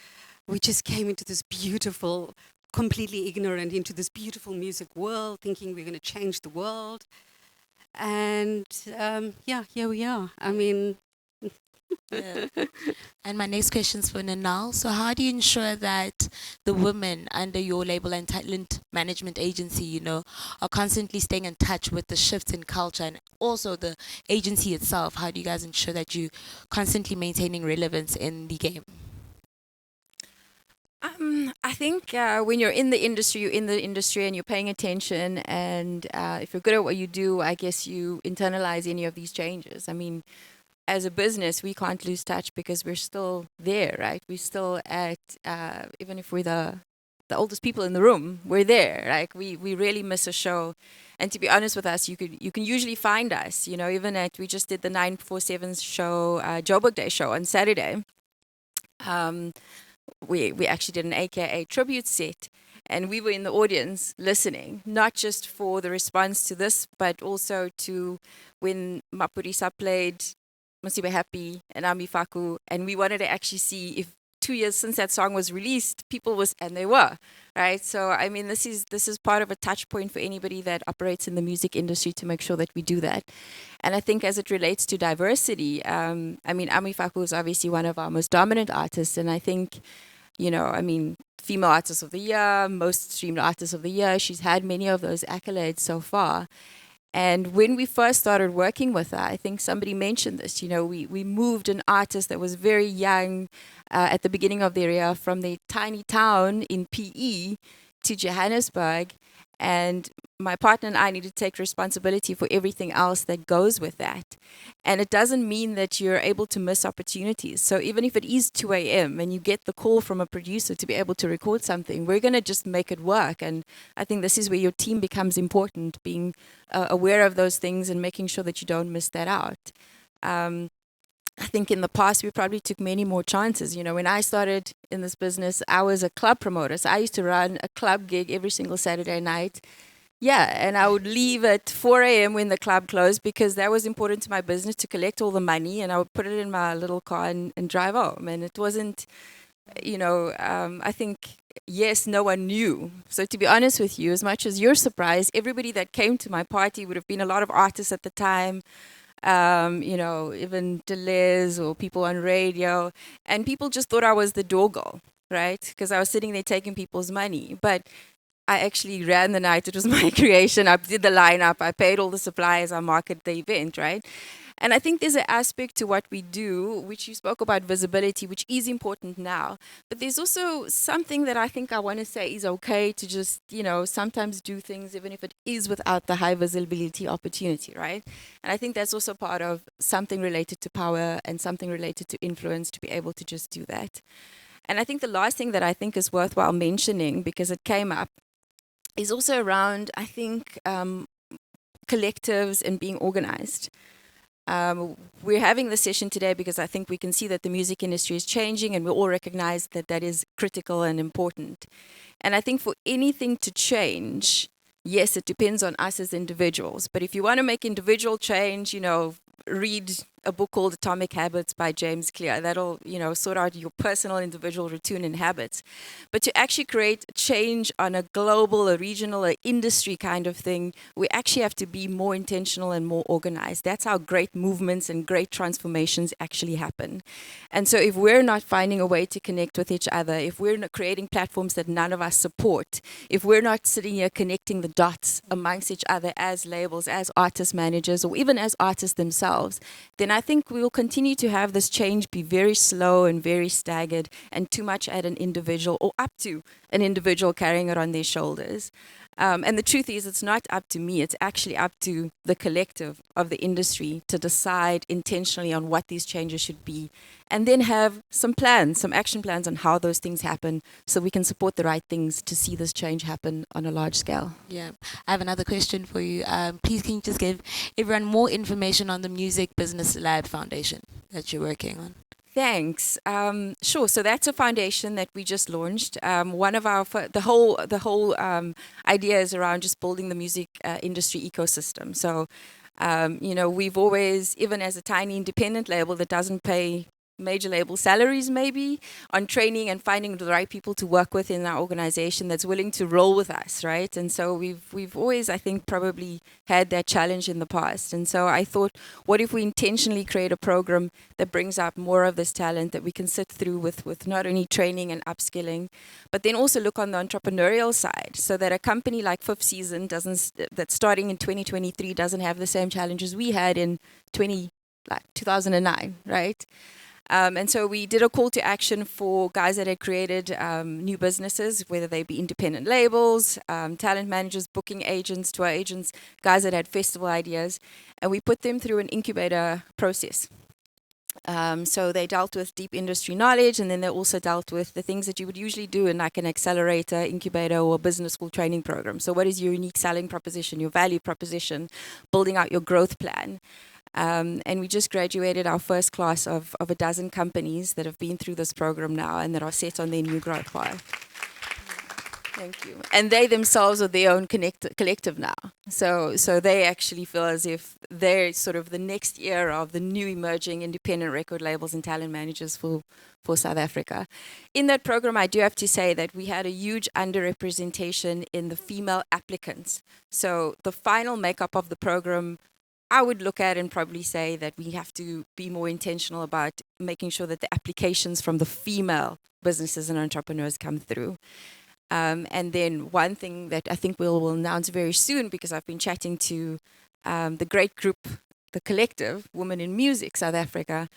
We just came into this beautiful, completely ignorant, into this beautiful music world, thinking we're going to change the world. And here we are. Yeah. And my next question is for Ninel. So how do you ensure that the women under your label and talent management agency, are constantly staying in touch with the shifts in culture and also the agency itself? How do you guys ensure that you constantly maintaining relevance in the game? I think when you're in the industry, and you're paying attention, and if you're good at what you do, I guess you internalize any of these changes. As a business, we can't lose touch because we're still there, right? We're still at, even if we're the oldest people in the room, we're there. Like we really miss a show. And to be honest with us, you can usually find us, even we just did the 947 show, Joburg Day show on Saturday. We actually did an AKA tribute set. And we were in the audience listening, not just for the response to this, but also to when Mapurisa played Masibe Happy and Ami Faku, and we wanted to actually see if 2 years since that song was released, people was, and they were, right? So, I mean, this is part of a touch point for anybody that operates in the music industry to make sure that we do that. And I think as it relates to diversity, I mean, Ami Faku is obviously one of our most dominant artists, and I think, you know, I mean, Female Artist of the Year, Most Streamed Artist of the Year, she's had many of those accolades so far. And when we first started working with her, I think somebody mentioned this, you know, we moved an artist that was very young at the beginning of their career from their tiny town in PE to Johannesburg. And my partner and I need to take responsibility for everything else that goes with that. And it doesn't mean that you're able to miss opportunities. So even if it is 2 a.m. and you get the call from a producer to be able to record something, we're going to just make it work. And I think this is where your team becomes important, being aware of those things and making sure that you don't miss that out. I think in the past, we probably took many more chances. You know, when I started in this business, I was a club promoter. So I used to run a club gig every single Saturday night. Yeah, and I would leave at 4 a.m. when the club closed because that was important to my business to collect all the money. And I would put it in my little car and drive home. And it wasn't, you know, I think, yes, no one knew. So to be honest with you, as much as you're surprised, everybody that came to my party would have been a lot of artists at the time. You know, even Deleuze or people on radio, and people just thought I was the door girl, right? Because I was sitting there taking people's money. But I actually ran the night. It was my creation. I did the lineup. I paid all the suppliers. I marketed the event, right? And I think there's an aspect to what we do, which you spoke about visibility, which is important now. But there's also something that I think I want to say is okay to just, you know, sometimes do things even if it is without the high visibility opportunity, right? And I think that's also part of something related to power and something related to influence to be able to just do that. And I think the last thing that I think is worthwhile mentioning, because it came up, is also around, I think, collectives and being organized. We're having this session today because I think we can see that the music industry is changing and we all recognize that that is critical and important. And I think for anything to change, yes, it depends on us as individuals. But if you want to make individual change, you know, read a book called Atomic Habits by James Clear. That'll, you know, sort out your personal individual routine and habits. But to actually create change on a global, a regional, a industry kind of thing, we actually have to be more intentional and more organized. That's how great movements and great transformations actually happen. And so if we're not finding a way to connect with each other, if we're not creating platforms that none of us support, if we're not sitting here connecting the dots amongst each other as labels, as artist managers, or even as artists themselves, then I think we will continue to have this change be very slow and very staggered and too much at an individual or up to an individual carrying it on their shoulders. And the truth is, it's not up to me. It's actually up to the collective of the industry to decide intentionally on what these changes should be and then have some plans, some action plans on how those things happen so we can support the right things to see this change happen on a large scale. Yeah, I have another question for you. Please, can you just give everyone more information on the Music Business Lab Foundation that you're working on? Thanks. Sure. So that's a foundation that we just launched. One of our the whole idea is around just building the music industry ecosystem. So, you know, we've always, even as a tiny independent label that doesn't pay major label salaries maybe, on training and finding the right people to work with in our organization that's willing to roll with us, right? And so we've always, I think, probably had that challenge in the past. And so I thought, what if we intentionally create a program that brings up more of this talent that we can sit through with not only training and upskilling, but then also look on the entrepreneurial side so that a company like Fifth Season that's starting in 2023 doesn't have the same challenges we had in 2009, right? And so we did a call to action for guys that had created new businesses, whether they be independent labels, talent managers, booking agents, tour agents, guys that had festival ideas, and we put them through an incubator process. So they dealt with deep industry knowledge, and then they also dealt with the things that you would usually do in like an accelerator, incubator, or business school training program. So what is your unique selling proposition, your value proposition, building out your growth plan? And we just graduated our first class of a dozen companies that have been through this program now and that are set on their new growth path. Thank you. And they themselves are their own collective now. So they actually feel as if they're sort of the next era of the new emerging independent record labels and talent managers for South Africa. In that program, I do have to say that we had a huge underrepresentation in the female applicants. So the final makeup of the program, I would look at and probably say that we have to be more intentional about making sure that the applications from the female businesses and entrepreneurs come through. And then one thing that I think we'll announce very soon, because I've been chatting to the great group, the collective, Women in Music South Africa,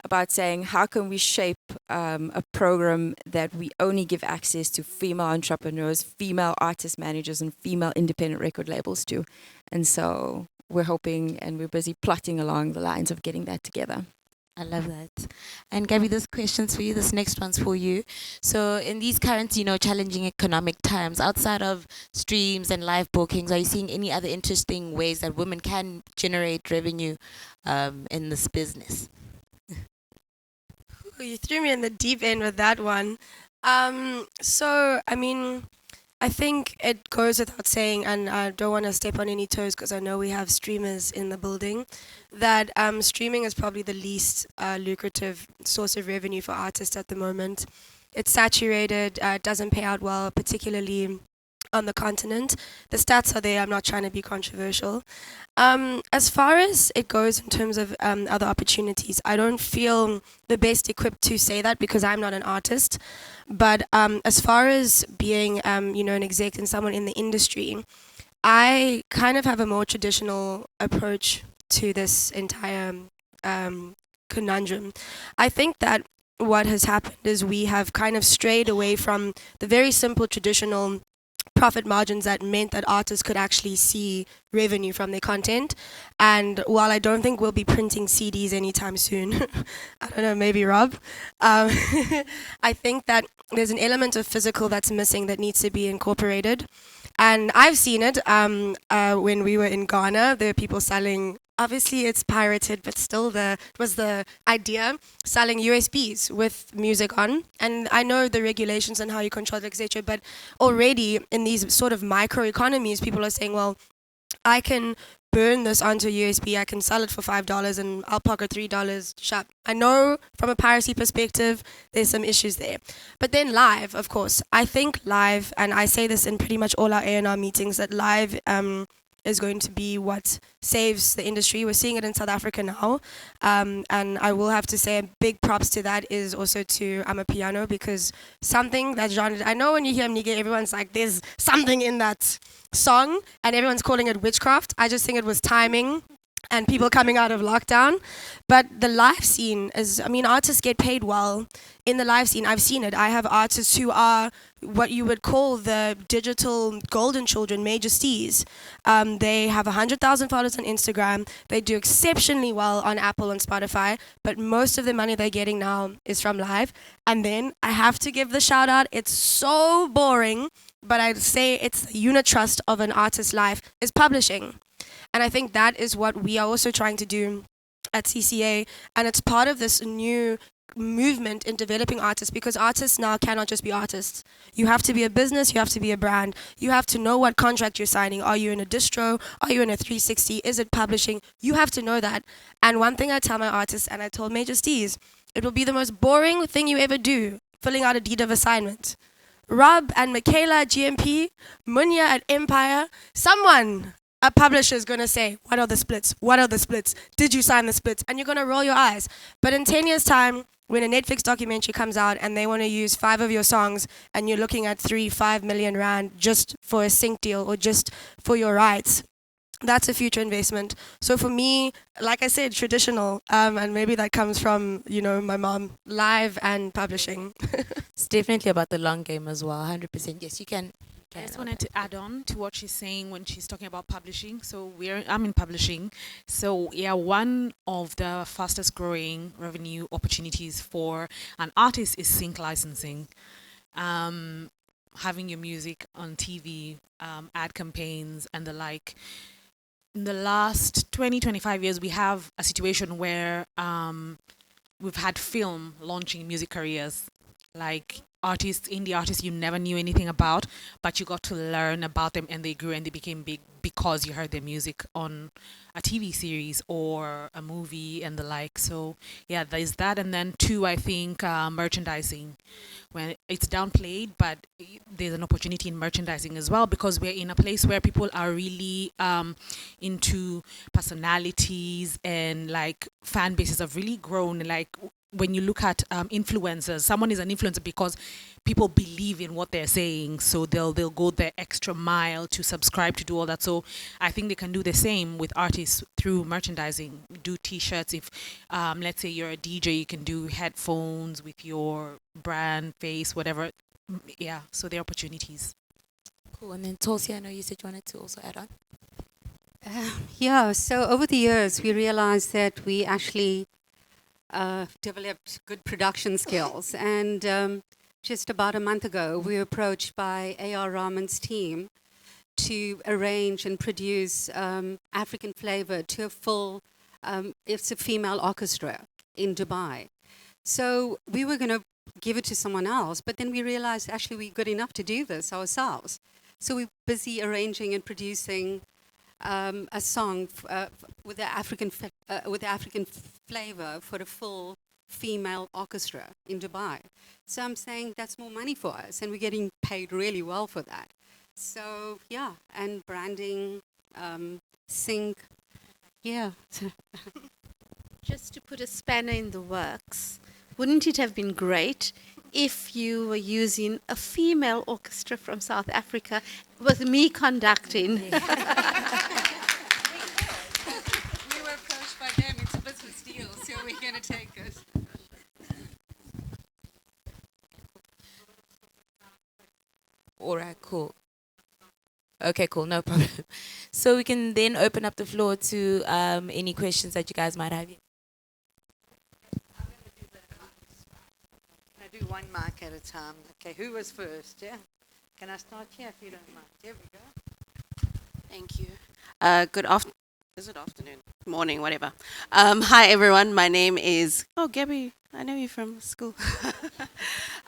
about saying how can we shape a program that we only give access to female entrepreneurs, female artist managers, and female independent record labels to. And so we're hoping and we're busy plotting along the lines of getting that together. I love that. And Gabby, this question's for you. This next one's for you. So in these current, challenging economic times, outside of streams and live bookings, are you seeing any other interesting ways that women can generate revenue in this business? You threw me in the deep end with that one. I think it goes without saying, and I don't want to step on any toes because I know we have streamers in the building, that streaming is probably the least lucrative source of revenue for artists at the moment. It's saturated, it doesn't pay out well, particularly on the continent. The stats are there, I'm not trying to be controversial. As far as it goes in terms of other opportunities, I don't feel the best equipped to say that because I'm not an artist. But as far as being, an exec and someone in the industry, I kind of have a more traditional approach to this entire conundrum. I think that what has happened is we have kind of strayed away from the very simple traditional profit margins that meant that artists could actually see revenue from their content. And while I don't think we'll be printing CDs anytime soon, I don't know, maybe Rob, I think that there's an element of physical that's missing that needs to be incorporated. And I've seen it when we were in Ghana. There were people selling, obviously it's pirated, but still it was the idea, selling USBs with music on. And I know the regulations and how you control it, etc. But already in these sort of micro economies, people are saying, well, I can burn this onto a USB, I can sell it for $5 and I'll pocket $3 shop. I know from a piracy perspective, there's some issues there. But then live, of course, I think live, and I say this in pretty much all our A&R meetings, that live is going to be what saves the industry. We're seeing it in South Africa now. And I will have to say big props to that is also to Amapiano, because something that genre, I know when you hear Mnike, everyone's like, there's something in that song and everyone's calling it witchcraft. I just think it was timing and people coming out of lockdown. But the live scene is, artists get paid well in the live scene. I've seen it. I have artists who are what you would call the digital golden children, major C's. They have 100,000 followers on Instagram. They do exceptionally well on Apple and Spotify, but most of the money they're getting now is from live. And then I have to give the shout out. It's so boring, but I'd say it's the unit trust of an artist's life is publishing. And I think that is what we are also trying to do at CCA. And it's part of this new movement in developing artists, because artists now cannot just be artists. You have to be a business, you have to be a brand. You have to know what contract you're signing. Are you in a distro? Are you in a 360? Is it publishing? You have to know that. And one thing I tell my artists, and I told Major Steez, it will be the most boring thing you ever do, filling out a deed of assignment. Rob and Michaela at GMP, Munya at Empire, a publisher is going to say, what are the splits? What are the splits? Did you sign the splits? And you're going to roll your eyes. But in 10 years' time, when a Netflix documentary comes out and they want to use 5 of your songs and you're looking at 5 million rand just for a sync deal or just for your rights, that's a future investment. So for me, like I said, traditional, and maybe that comes from, my mom, live and publishing. It's definitely about the long game as well, 100%. Yes, you can. I just wanted to add on to what she's saying when she's talking about publishing. So I'm in publishing. So yeah, one of the fastest growing revenue opportunities for an artist is sync licensing. Having your music on TV, ad campaigns and the like. In the last 20-25 years, we have a situation where we've had film launching music careers. Like artists, indie artists you never knew anything about, but you got to learn about them and they grew and they became big because you heard their music on a TV series or a movie and the like. So yeah, there's that. And then two, I think merchandising. When it's downplayed, but there's an opportunity in merchandising as well, because we're in a place where people are really into personalities, and like fan bases have really grown. Like when you look at influencers, someone is an influencer because people believe in what they're saying, so they'll go the extra mile to subscribe, to do all that. So I think they can do the same with artists through merchandising. Do T-shirts. If let's say you're a DJ, you can do headphones with your brand, face, whatever. Yeah, so there are opportunities. Cool. And then Tholsi, I know you said you wanted to also add on. Yeah, so over the years, we realized that we actually developed good production skills. And just about a month ago, we were approached by A.R. Rahman's team to arrange and produce African flavor to a full, it's a female orchestra in Dubai. So we were going to give it to someone else, but then we realized actually we're good enough to do this ourselves. So we're busy arranging and producing a song with the African flavor for a full female orchestra in Dubai. So I'm saying that's more money for us, and we're getting paid really well for that. So yeah, and branding, sync, yeah. Just to put a spanner in the works, wouldn't it have been great if you were using a female orchestra from South Africa with me conducting? We were approached by them. It's a business deal, so we're going to take it. All right, cool. Okay, cool, no problem. So we can then open up the floor to any questions that you guys might have. Can I do one mic at a time? Okay, who was first? Yeah. Can I start here if you don't mind? There we go. Thank you. Good afternoon. Is it afternoon? Morning, whatever. Hi, everyone. My name is... Oh, Gabby, I know you from school.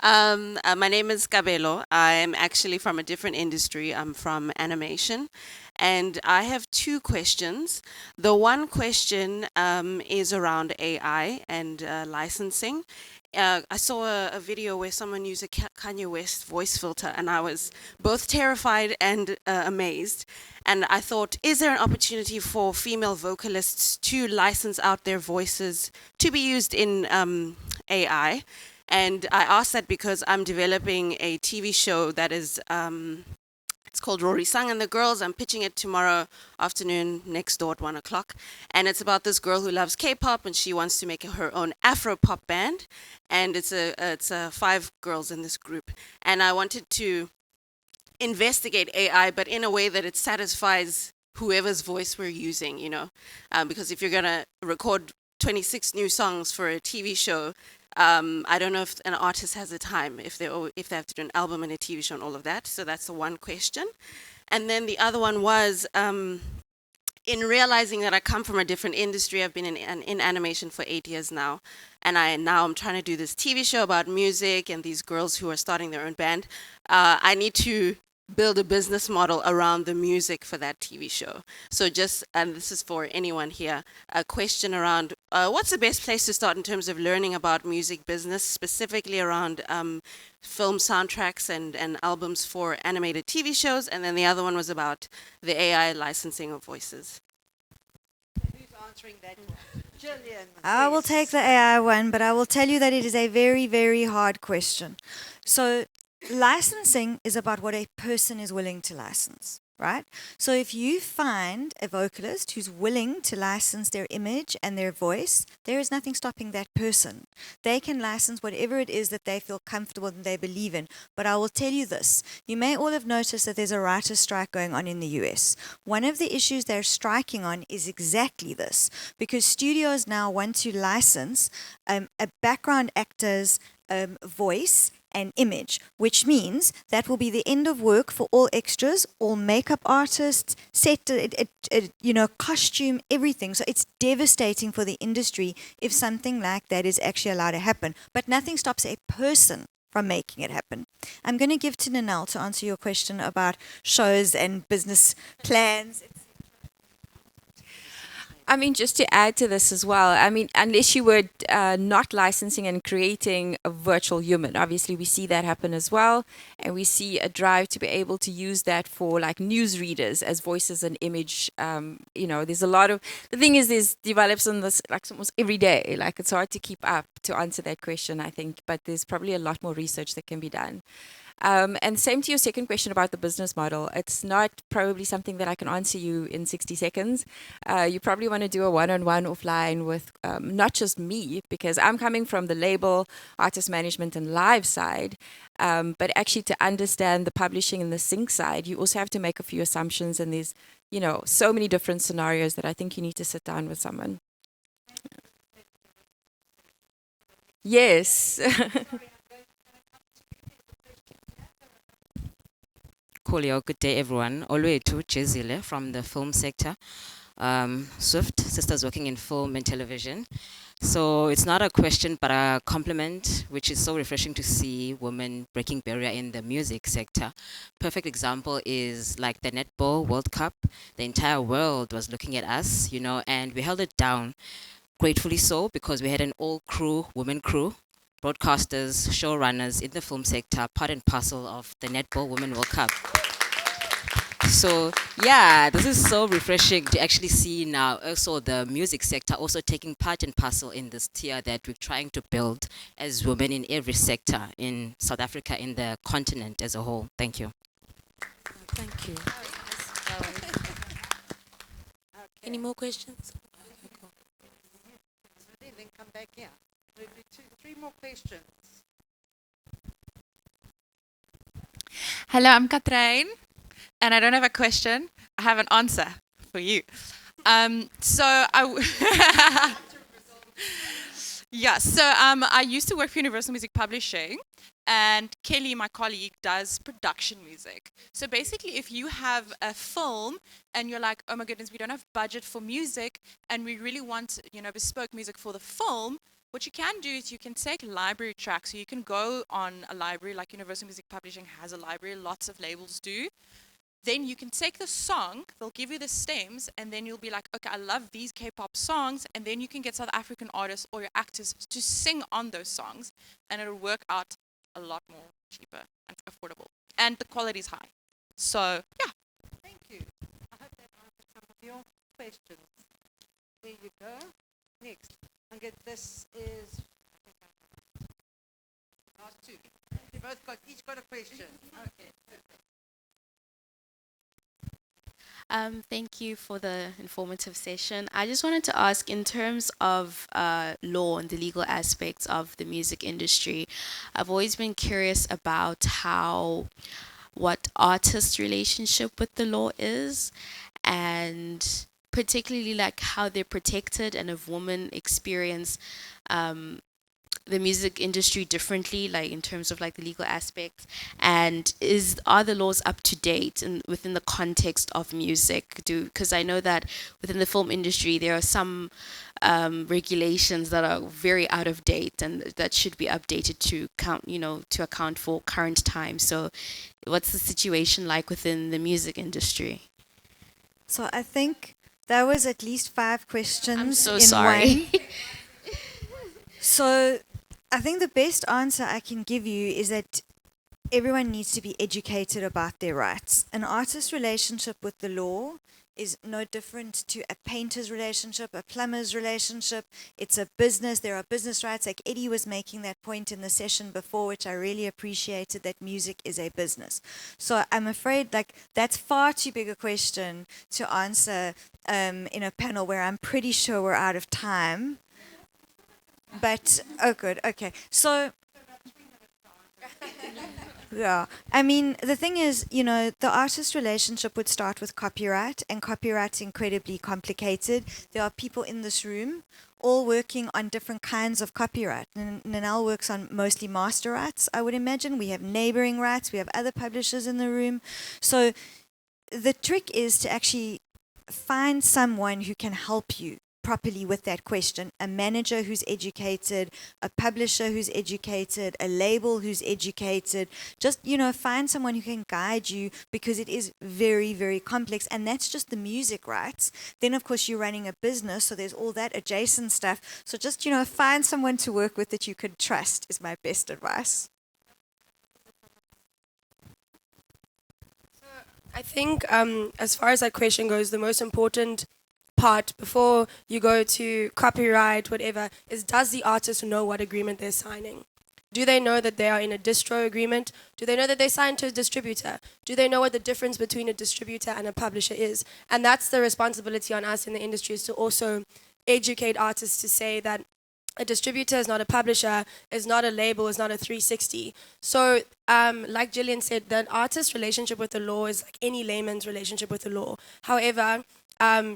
My name is Kabelo. I'm actually from a different industry. I'm from animation. And I have two questions. The one question is around AI and licensing. I saw a video where someone used a Kanye West voice filter, and I was both terrified and amazed. And I thought, is there an opportunity for female vocalists to license out their voices to be used in AI? And I asked that because I'm developing a TV show that is... it's called Rory Sang and the Girls. I'm pitching it tomorrow afternoon next door at 1 o'clock. And it's about this girl who loves K-pop, and she wants to make her own Afro-pop band. And it's 5 girls in this group. And I wanted to investigate AI, but in a way that it satisfies whoever's voice we're using, you know. Because if you're going to record 26 new songs for a TV show, I don't know if an artist has the time, if they have to do an album and a TV show and all of that. So that's the one question. And then the other one was, in realizing that I come from a different industry, I've been in animation for 8 years now. And I'm trying to do this TV show about music and these girls who are starting their own band. I need to build a business model around the music for that TV show. So just, and this is for anyone here, a question around what's the best place to start in terms of learning about music business, specifically around film soundtracks and albums for animated TV shows. And then the other one was about the AI licensing of voices. Who's answering that one? Gillian. I will take the AI one, but I will tell you that it is a very, very hard question. So licensing is about what a person is willing to license, right? So if you find a vocalist who's willing to license their image and their voice, there is nothing stopping that person. They can license whatever it is that they feel comfortable and they believe in. But I will tell you this, you may all have noticed that there's a writer's strike going on in the US. One of the issues they're striking on is exactly this, because studios now want to license a background actor's voice and image, which means that will be the end of work for all extras, all makeup artists, set, costume, everything. So it's devastating for the industry if something like that is actually allowed to happen. But nothing stops a person from making it happen. I'm going to give to Ninel to answer your question about shows and business plans. I mean, just to add to this as well, I mean, unless you were not licensing and creating a virtual human, obviously we see that happen as well. And we see a drive to be able to use that for like news readers as voices and image. There's a lot of, the thing is, there's develops on this like almost every day. Like it's hard to keep up to answer that question, I think, but there's probably a lot more research that can be done. And same to your second question about the business model. It's not probably something that I can answer you in 60 seconds. You probably want to do a one-on-one offline with not just me, because I'm coming from the label, artist management and live side, but actually to understand the publishing and the sync side, you also have to make a few assumptions, and there's, so many different scenarios that I think you need to sit down with someone. Yes. Coolio, good day everyone. Olwethu Gabisile from the film sector. Swift, sisters working in film and television. So it's not a question but a compliment, which is so refreshing to see women breaking barrier in the music sector. Perfect example is like the Netball World Cup. The entire world was looking at us, and we held it down. Gratefully so, because we had an all crew, women crew, broadcasters, showrunners in the film sector, part and parcel of the Netball Women World Cup. So yeah, this is so refreshing to actually see now also the music sector also taking part and parcel in this tier that we're trying to build as women in every sector in South Africa, in the continent as a whole. Thank you. Thank you. Any more questions? Then come back here. We'll do three more questions. Hello, I'm Katrein, and I don't have a question. I have an answer for you. I used to work for Universal Music Publishing, and Kelly, my colleague, does production music. So basically, if you have a film and you're like, oh my goodness, we don't have budget for music, and we really want, bespoke music for the film, what you can do is you can take library tracks. So you can go on a library, like Universal Music Publishing has a library, lots of labels do. Then you can take the song, they'll give you the stems, and then you'll be like, okay, I love these K-pop songs, and then you can get South African artists or your actors to sing on those songs, and it'll work out a lot more cheaper and affordable. And the quality is high. So, yeah. Thank you. I hope that answered some of your questions. There you go. Next. Okay, this is last two. You both each got a question. Okay. Thank you for the informative session. I just wanted to ask, in terms of law and the legal aspects of the music industry, I've always been curious about what artists' relationship with the law is, and particularly like how they're protected, and if women experience the music industry differently, like in terms of like the legal aspects, and are the laws up to date and within the context of music? Because I know that within the film industry there are some regulations that are very out of date and that should be updated to account for current times. So what's the situation like within the music industry? So I think that was at least 5 questions. I'm so in sorry. One. So I think the best answer I can give you is that everyone needs to be educated about their rights. An artist's relationship with the law is no different to a painter's relationship, a plumber's relationship. It's a business. There are business rights. Like Eddie was making that point in the session before, which I really appreciated, that music is a business. So I'm afraid like that's far too big a question to answer in a panel where I'm pretty sure we're out of time. But, oh good, okay. So, yeah, I mean, the thing is, the artist relationship would start with copyright, and copyright's incredibly complicated. There are people in this room all working on different kinds of copyright. Ninel works on mostly master rights, I would imagine. We have neighboring rights. We have other publishers in the room. So the trick is to actually find someone who can help you properly with that question. A manager who's educated, a publisher who's educated, a label who's educated. Just, find someone who can guide you, because it is very, very complex. And that's just the music rights. Then, of course, you're running a business, so there's all that adjacent stuff. So just, find someone to work with that you could trust is my best advice. I think as far as that question goes, the most important part before you go to copyright, whatever, is does the artist know what agreement they're signing? Do they know that they are in a distro agreement? Do they know that they signed to a distributor? Do they know what the difference between a distributor and a publisher is? And that's the responsibility on us in the industry, is to also educate artists to say that a distributor is not a publisher, is not a label, is not a 360. So, like Gillian said, the artist's relationship with the law is like any layman's relationship with the law. However,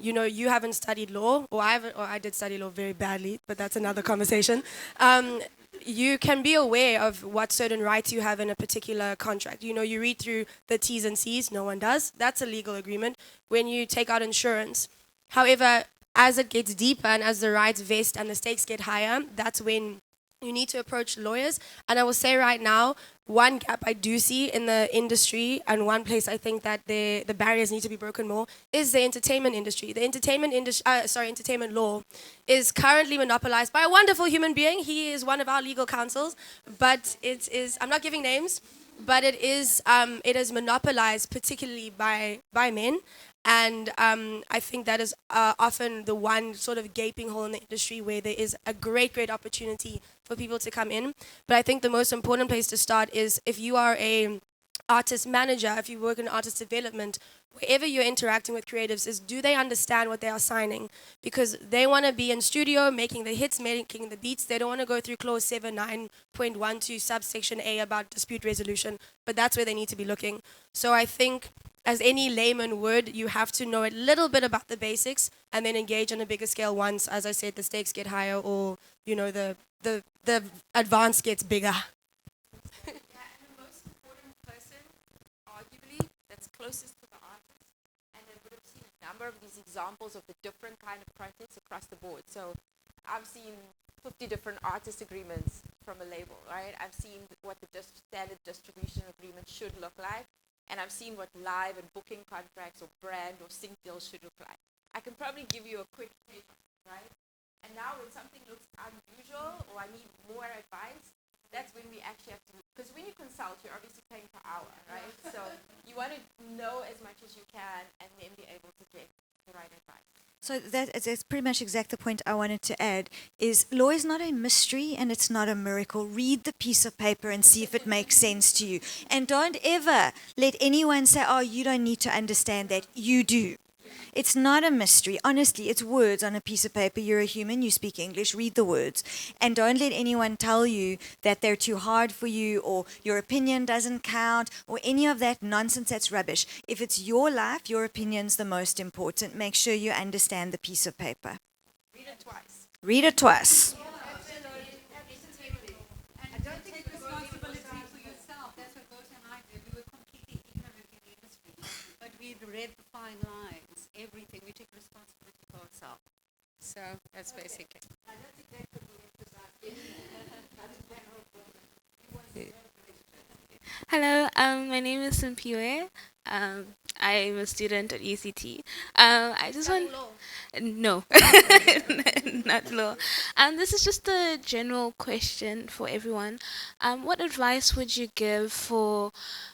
you haven't studied law, or I did study law very badly, but that's another conversation. You can be aware of what certain rights you have in a particular contract. You read through the T's and C's, no one does. That's a legal agreement. When you take out insurance. However, as it gets deeper and as the rights vest and the stakes get higher, that's when you need to approach lawyers. And I will say right now, one gap I do see in the industry, and one place I think that the barriers need to be broken more, is the entertainment industry. The entertainment law is currently monopolized by a wonderful human being. He is one of our legal counsels, but it is, I'm not giving names, but it is monopolized particularly by men. And I think that is often the one sort of gaping hole in the industry where there is a great, great opportunity for people to come in. But I think the most important place to start is if you are a artist manager, if you work in artist development, wherever you're interacting with creatives, is do they understand what they are signing? Because they want to be in studio making the hits, making the beats. They don't want to go through clause 7.9.12 subsection A about dispute resolution, but that's where they need to be looking. So I think, as any layman would, you have to know a little bit about the basics and then engage on a bigger scale once, as I said, the stakes get higher, or the advance gets bigger. Yeah, and the most important person, arguably, that's closest to the artist, and they would have seen a number of these examples of the different kind of projects across the board. So I've seen 50 different artist agreements from a label, right? I've seen what the standard distribution agreement should look like. And I've seen what live and booking contracts or brand or sync deals should look like. I can probably give you a quick take, right? And now when something looks unusual or I need more advice, that's when we actually have to, because when you consult, you're obviously paying per hour, right? So you want to know as much as you can and then be able to get the right advice. So that's pretty much exactly the point I wanted to add, is law is not a mystery and it's not a miracle. Read the piece of paper and see if it makes sense to you. And don't ever let anyone say, oh, you don't need to understand that. You do. It's not a mystery. Honestly, it's words on a piece of paper. You're a human, you speak English, read the words. And don't let anyone tell you that they're too hard for you or your opinion doesn't count or any of that nonsense. That's rubbish. If it's your life, your opinion's the most important. Make sure you understand the piece of paper. Read it twice. Read it twice. And don't take responsibility for yourself. That's what Ghost and I did. We were completely ignorant in the industry. But we read the fine lines. Everything, we take responsibility for ourselves. So that's basic. I don't think that could be emphasized. Hello, my name is Simphiwe. I'm a student at UCT. I just want no, not law. This is just a general question for everyone. What advice would you give for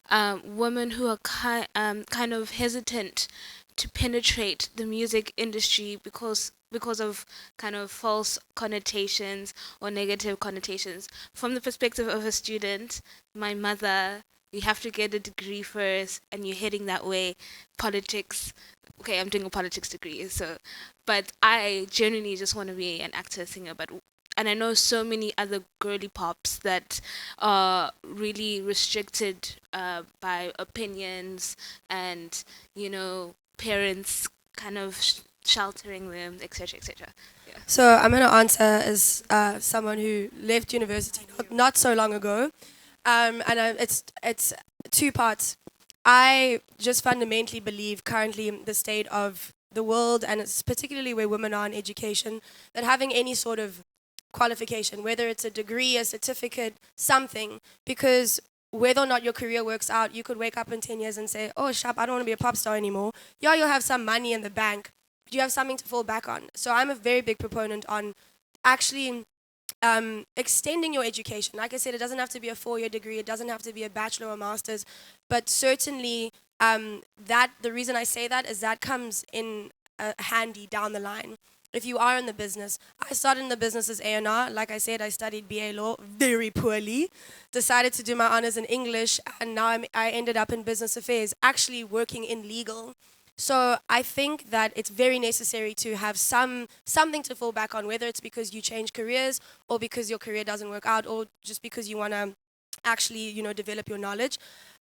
women who are kind of hesitant to penetrate the music industry because of kind of false connotations or negative connotations? From the perspective of a student, my mother, you have to get a degree first and you're heading that way. Politics, okay, I'm doing a politics degree, but I genuinely just want to be an actor, singer, and I know so many other girly pops that are really restricted by opinions and, parents kind of sheltering them, etc., etc. Yeah. So I'm going to answer as someone who left university not so long ago, it's two parts. I just fundamentally believe currently the state of the world, and it's particularly where women are in education, that having any sort of qualification, whether it's a degree, a certificate, something, because whether or not your career works out, you could wake up in 10 years and say, oh, Shap, I don't want to be a pop star anymore. Yeah, you'll have some money in the bank, but you have something to fall back on. So I'm a very big proponent on actually extending your education. Like I said, it doesn't have to be a 4-year degree. It doesn't have to be a bachelor or master's, but certainly that the reason I say that is that comes in handy down the line. If you are in the business, I started in the business as A&R. Like I said, I studied BA Law very poorly, decided to do my honors in English, and now I ended up in business affairs, actually working in legal. So I think that it's very necessary to have something to fall back on, whether it's because you change careers or because your career doesn't work out or just because you want to actually, develop your knowledge.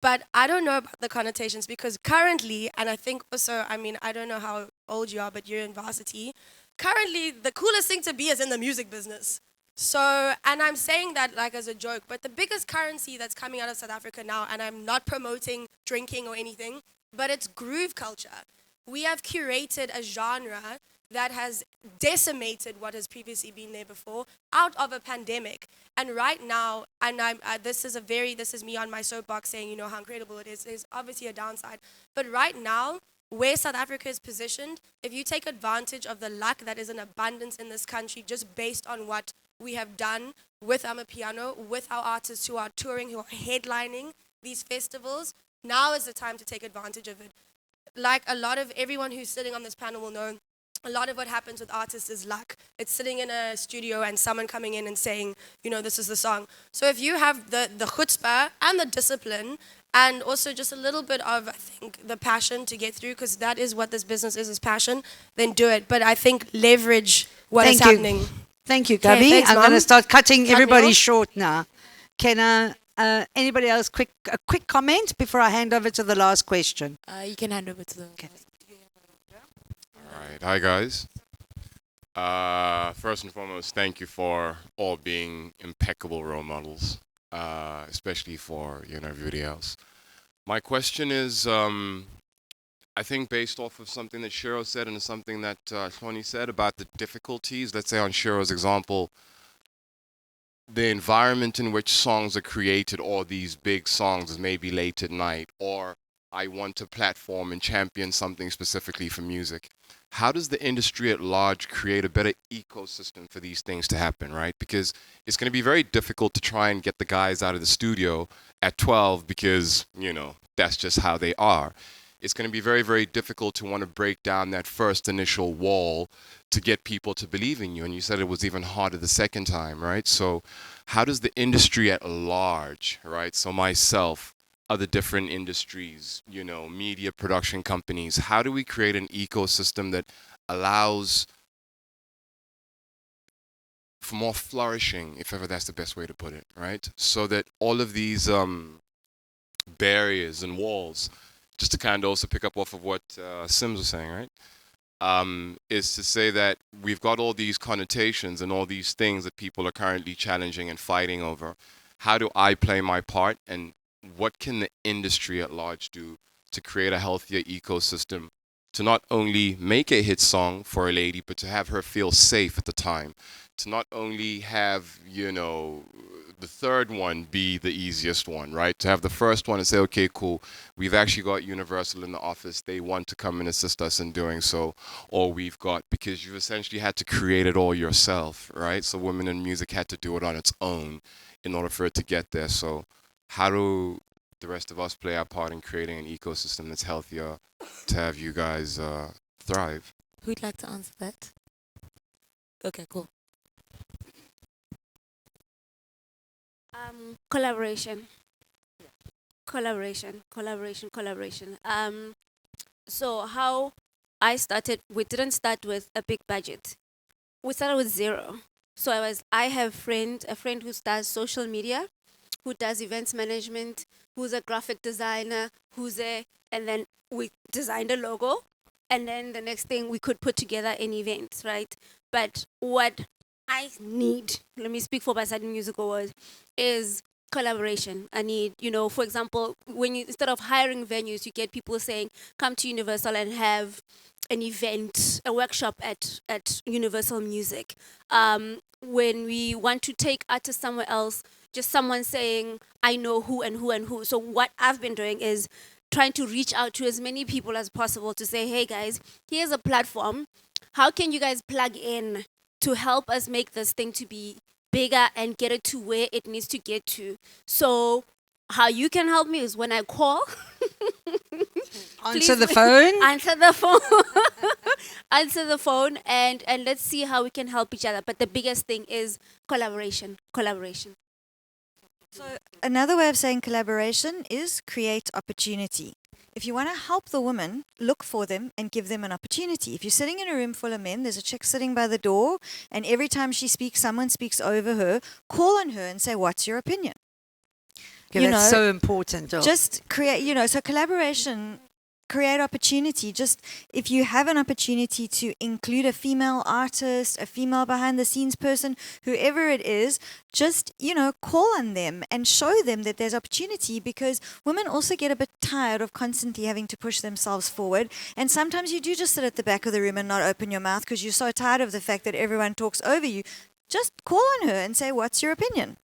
But I don't know about the connotations because currently, and I think also, I don't know how old you are, but you're in varsity. Currently, the coolest thing to be is in the music business. So, and I'm saying that like as a joke, but the biggest currency that's coming out of South Africa now, and I'm not promoting drinking or anything, but it's groove culture. We have curated a genre that has decimated what has previously been there before out of a pandemic. And right now, and this is me on my soapbox saying, how incredible it is. There's obviously a downside. But right now, where South Africa is positioned, if you take advantage of the luck that is in abundance in this country, just based on what we have done with Amapiano, with our artists who are touring, who are headlining these festivals, now is the time to take advantage of it. Like a lot of everyone who's sitting on this panel will know, a lot of what happens with artists is luck. It's sitting in a studio and someone coming in and saying, this is the song. So if you have the chutzpah and the discipline and also just a little bit of, I think, the passion to get through, because that is what this business is passion, then do it. But I think leverage what is happening. Thank you, Okay, Gabi. thanks, I'm going to Mom. start cutting Cut me everybody off. short now. Can anybody else a quick comment before I hand over to the last question? You can hand over to the... Okay. All right. Hi, guys. First and foremost, thank you for all being impeccable role models, especially for everybody else. My question is, I think based off of something that Shiro said and something that Hloni said about the difficulties, let's say on Shiro's example, the environment in which songs are created, or these big songs is maybe late at night, or I want to platform and champion something specifically for music. How does the industry at large create a better ecosystem for these things to happen, right? Because it's going to be very difficult to try and get the guys out of the studio at 12 because, that's just how they are. It's going to be very, very difficult to want to break down that first initial wall to get people to believe in you. And you said it was even harder the second time, right? So how does the industry at large, right? So myself, other different industries, media production companies, how do we create an ecosystem that allows for more flourishing, if ever that's the best way to put it, right? So that all of these barriers and walls, just to kind of also pick up off of what Sims was saying, right? Is to say that we've got all these connotations and all these things that people are currently challenging and fighting over. How do I play my part, and what can the industry at large do to create a healthier ecosystem to not only make a hit song for a lady, but to have her feel safe at the time, to not only have, the third one be the easiest one, right? To have the first one and say, okay, cool, we've actually got Universal in the office. They want to come and assist us in doing so. Or we've got, because you essentially had to create it all yourself, right? So Women in Music had to do it on its own in order for it to get there. So how do the rest of us play our part in creating an ecosystem that's healthier to have you guys thrive? Who'd like to answer that? Okay, cool. Collaboration. Collaboration. So how I started, we didn't start with a big budget. We started with zero. So I have a friend who does social media, who does events management, who's a graphic designer, and then we designed a logo, and then the next thing we could put together an event, right? But what I need, let me speak for Basadi Music Awards, is collaboration. I need, for example, when you, instead of hiring venues, you get people saying, come to Universal and have an event, a workshop at Universal Music. When we want to take artists somewhere else, just someone saying, I know who and who and who. So what I've been doing is trying to reach out to as many people as possible to say, hey guys, here's a platform. How can you guys plug in to help us make this thing to be bigger and get it to where it needs to get to? So how you can help me is when I call. Answer the phone. Answer the phone. Answer the phone, and let's see how we can help each other. But the biggest thing is collaboration. Collaboration. So another way of saying collaboration is create opportunity. If you want to help the woman, look for them and give them an opportunity. If you're sitting in a room full of men, there's a chick sitting by the door, and every time she speaks, someone speaks over her, call on her and say, what's your opinion? Yeah, that's so important. Just create, so collaboration, create opportunity. Just if you have an opportunity to include a female artist, a female behind the scenes person, whoever it is, just, call on them and show them that there's opportunity, because women also get a bit tired of constantly having to push themselves forward. And sometimes you do just sit at the back of the room and not open your mouth because you're so tired of the fact that everyone talks over you. Just call on her and say, what's your opinion?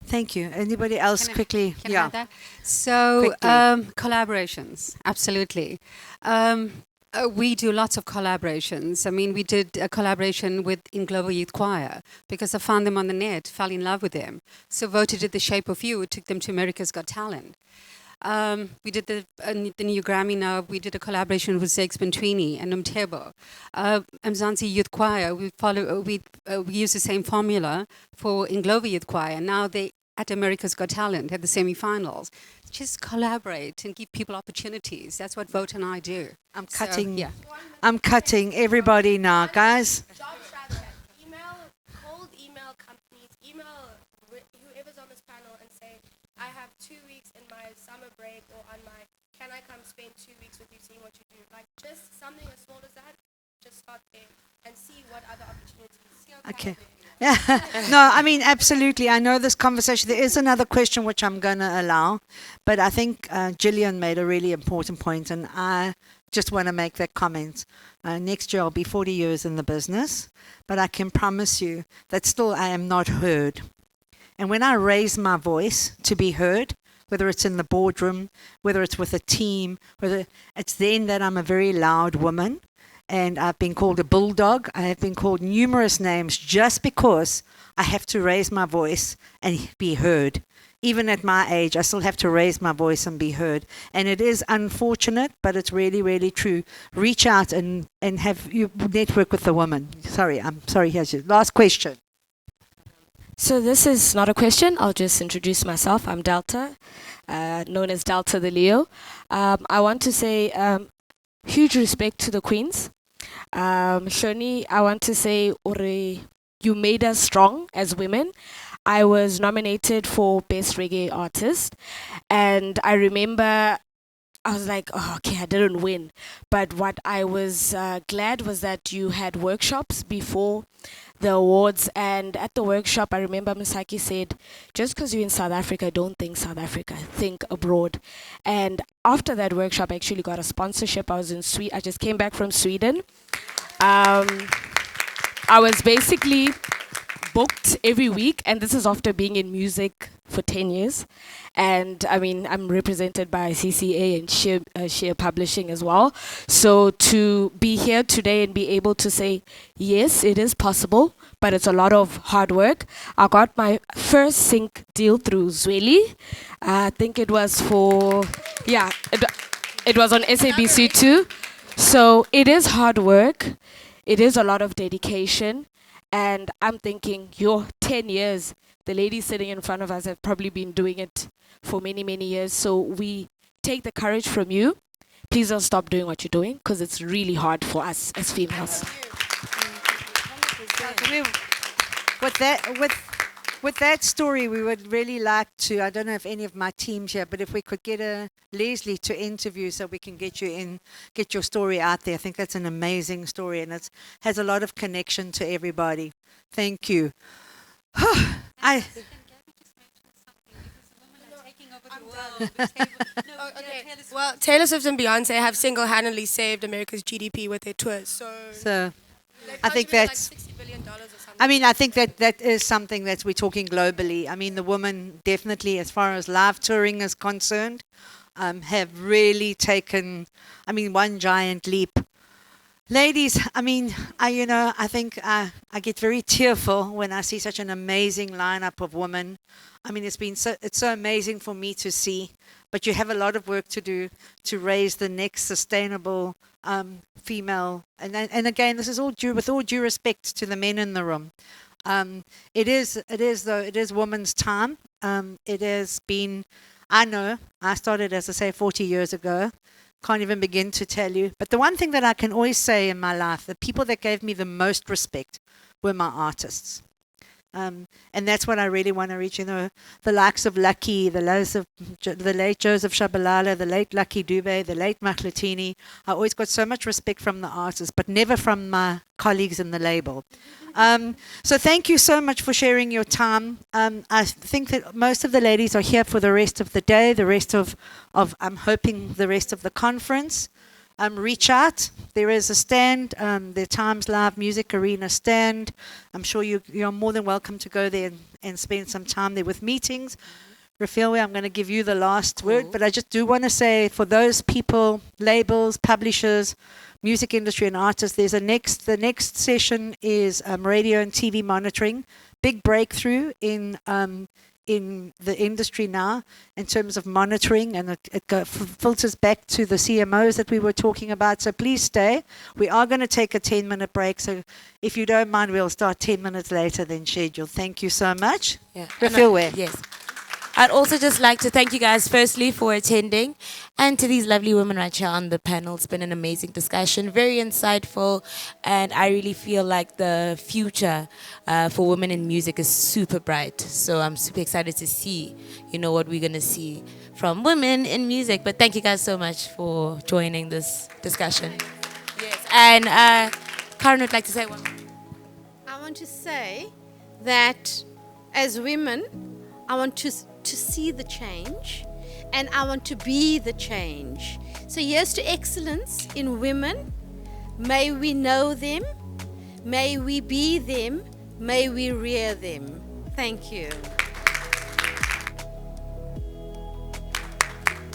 Thank you. Anybody else quickly? Can I add that? So collaborations, absolutely. We do lots of collaborations. I mean, we did a collaboration in Global Youth Choir because I found them on the net, fell in love with them. So voted it The Shape of You, took them to America's Got Talent. We did the new Grammy now. We did a collaboration with Zex Bentwini and Umtebo. Mzansi Youth Choir, we use the same formula in Global Youth Choir. Now they at America's Got Talent at the semi-finals. Just collaborate and give people opportunities. That's what Vote and I do. I'm cutting everybody now, guys. Cold email companies, email whoever's on this panel and say, I have 2 weeks in my summer break or on my, can I come spend 2 weeks with you seeing what you do? Like just something as small as that, just start there and see what other opportunities. Okay. Yeah. No, I mean, absolutely. I know this conversation. There is another question which I'm going to allow, but I think Gillian made a really important point, and I just want to make that comment. Next year I'll be 40 years in the business, but I can promise you that still I am not heard. And when I raise my voice to be heard, whether it's in the boardroom, whether it's with a team, whether it's then that I'm a very loud woman. And I've been called a bulldog. I have been called numerous names just because I have to raise my voice and be heard. Even at my age, I still have to raise my voice and be heard. And it is unfortunate, but it's really, really true. Reach out and have you network with the woman. I'm sorry, here's your last question. So this is not a question. I'll just introduce myself. I'm Delta, known as Delta the Leo. I want to say huge respect to the queens. Hloni, I want to say, you made us strong as women. I was nominated for Best Reggae Artist, and I remember I was like, oh, okay, I didn't win. But what I was glad was that you had workshops before the awards, and at the workshop, I remember Misaki said, just because you're in South Africa, don't think South Africa, think abroad. And after that workshop, I actually got a sponsorship. I was in Sweden. I just came back from Sweden. I was basically booked every week, and this is after being in music for 10 years. And I mean, I'm represented by CCA and Share Publishing as well. So to be here today and be able to say, yes, it is possible, but it's a lot of hard work. I got my first sync deal through Zweli. I think it was for, it was on SABC too. So it is hard work. It is a lot of dedication. And I'm thinking, 10 years, the ladies sitting in front of us have probably been doing it for many, many years. So we take the courage from you. Please don't stop doing what you're doing, because it's really hard for us as females. With that story, we would really like to, I don't know if any of my team's here, but if we could get a Leslie to interview so we can get your story out there. I think that's an amazing story, and it has a lot of connection to everybody. Thank you. Well, Taylor Swift and Beyonce have single-handedly saved America's GDP with their tours. So I think that's. $60 billion or something. I mean, I think that is something that we're talking globally. I mean, the women definitely, as far as live touring is concerned, have really taken, I mean, one giant leap. Ladies, I mean, I think I get very tearful when I see such an amazing lineup of women. I mean, it's so amazing for me to see, but you have a lot of work to do to raise the next sustainable female. And again, this is with all due respect to the men in the room. It is women's time. It has been, I know, I started, as I say, 40 years ago. Can't even begin to tell you. But the one thing that I can always say in my life, the people that gave me the most respect were my artists. And that's what I really want to reach. The likes of Lucky, the late Joseph Shabalala, the late Lucky Dube, the late Mahlatini. I always got so much respect from the artists, but never from my colleagues in the label. So thank you so much for sharing your time. I think that most of the ladies are here for the rest of the day, the rest of I'm hoping the rest of the conference. Reach out. There is a stand, the Times Live Music Arena stand. I'm sure you're more than welcome to go there and spend some time there with meetings. Refilwe, I'm going to give you the last word, but I just do want to say for those people, labels, publishers, music industry and artists, the next session is radio and TV monitoring. Big breakthrough in the industry now in terms of monitoring, and it filters back to the CMOs that we were talking about. So please stay. We are going to take a 10-minute break. So if you don't mind, we'll start 10 minutes later than scheduled. Thank you so much. Yeah. Refilwe. Yes. I'd also just like to thank you guys firstly for attending, and to these lovely women right here on the panel. It's been an amazing discussion, very insightful, and I really feel like the future for women in music is super bright. So I'm super excited to see, what we're going to see from women in music. But thank you guys so much for joining this discussion. Yes. And Karen would like to say one more. I want to say that as women, I want to see the change, and I want to be the change. So here's to excellence in women. May we know them, may we be them, may we rear them. Thank you.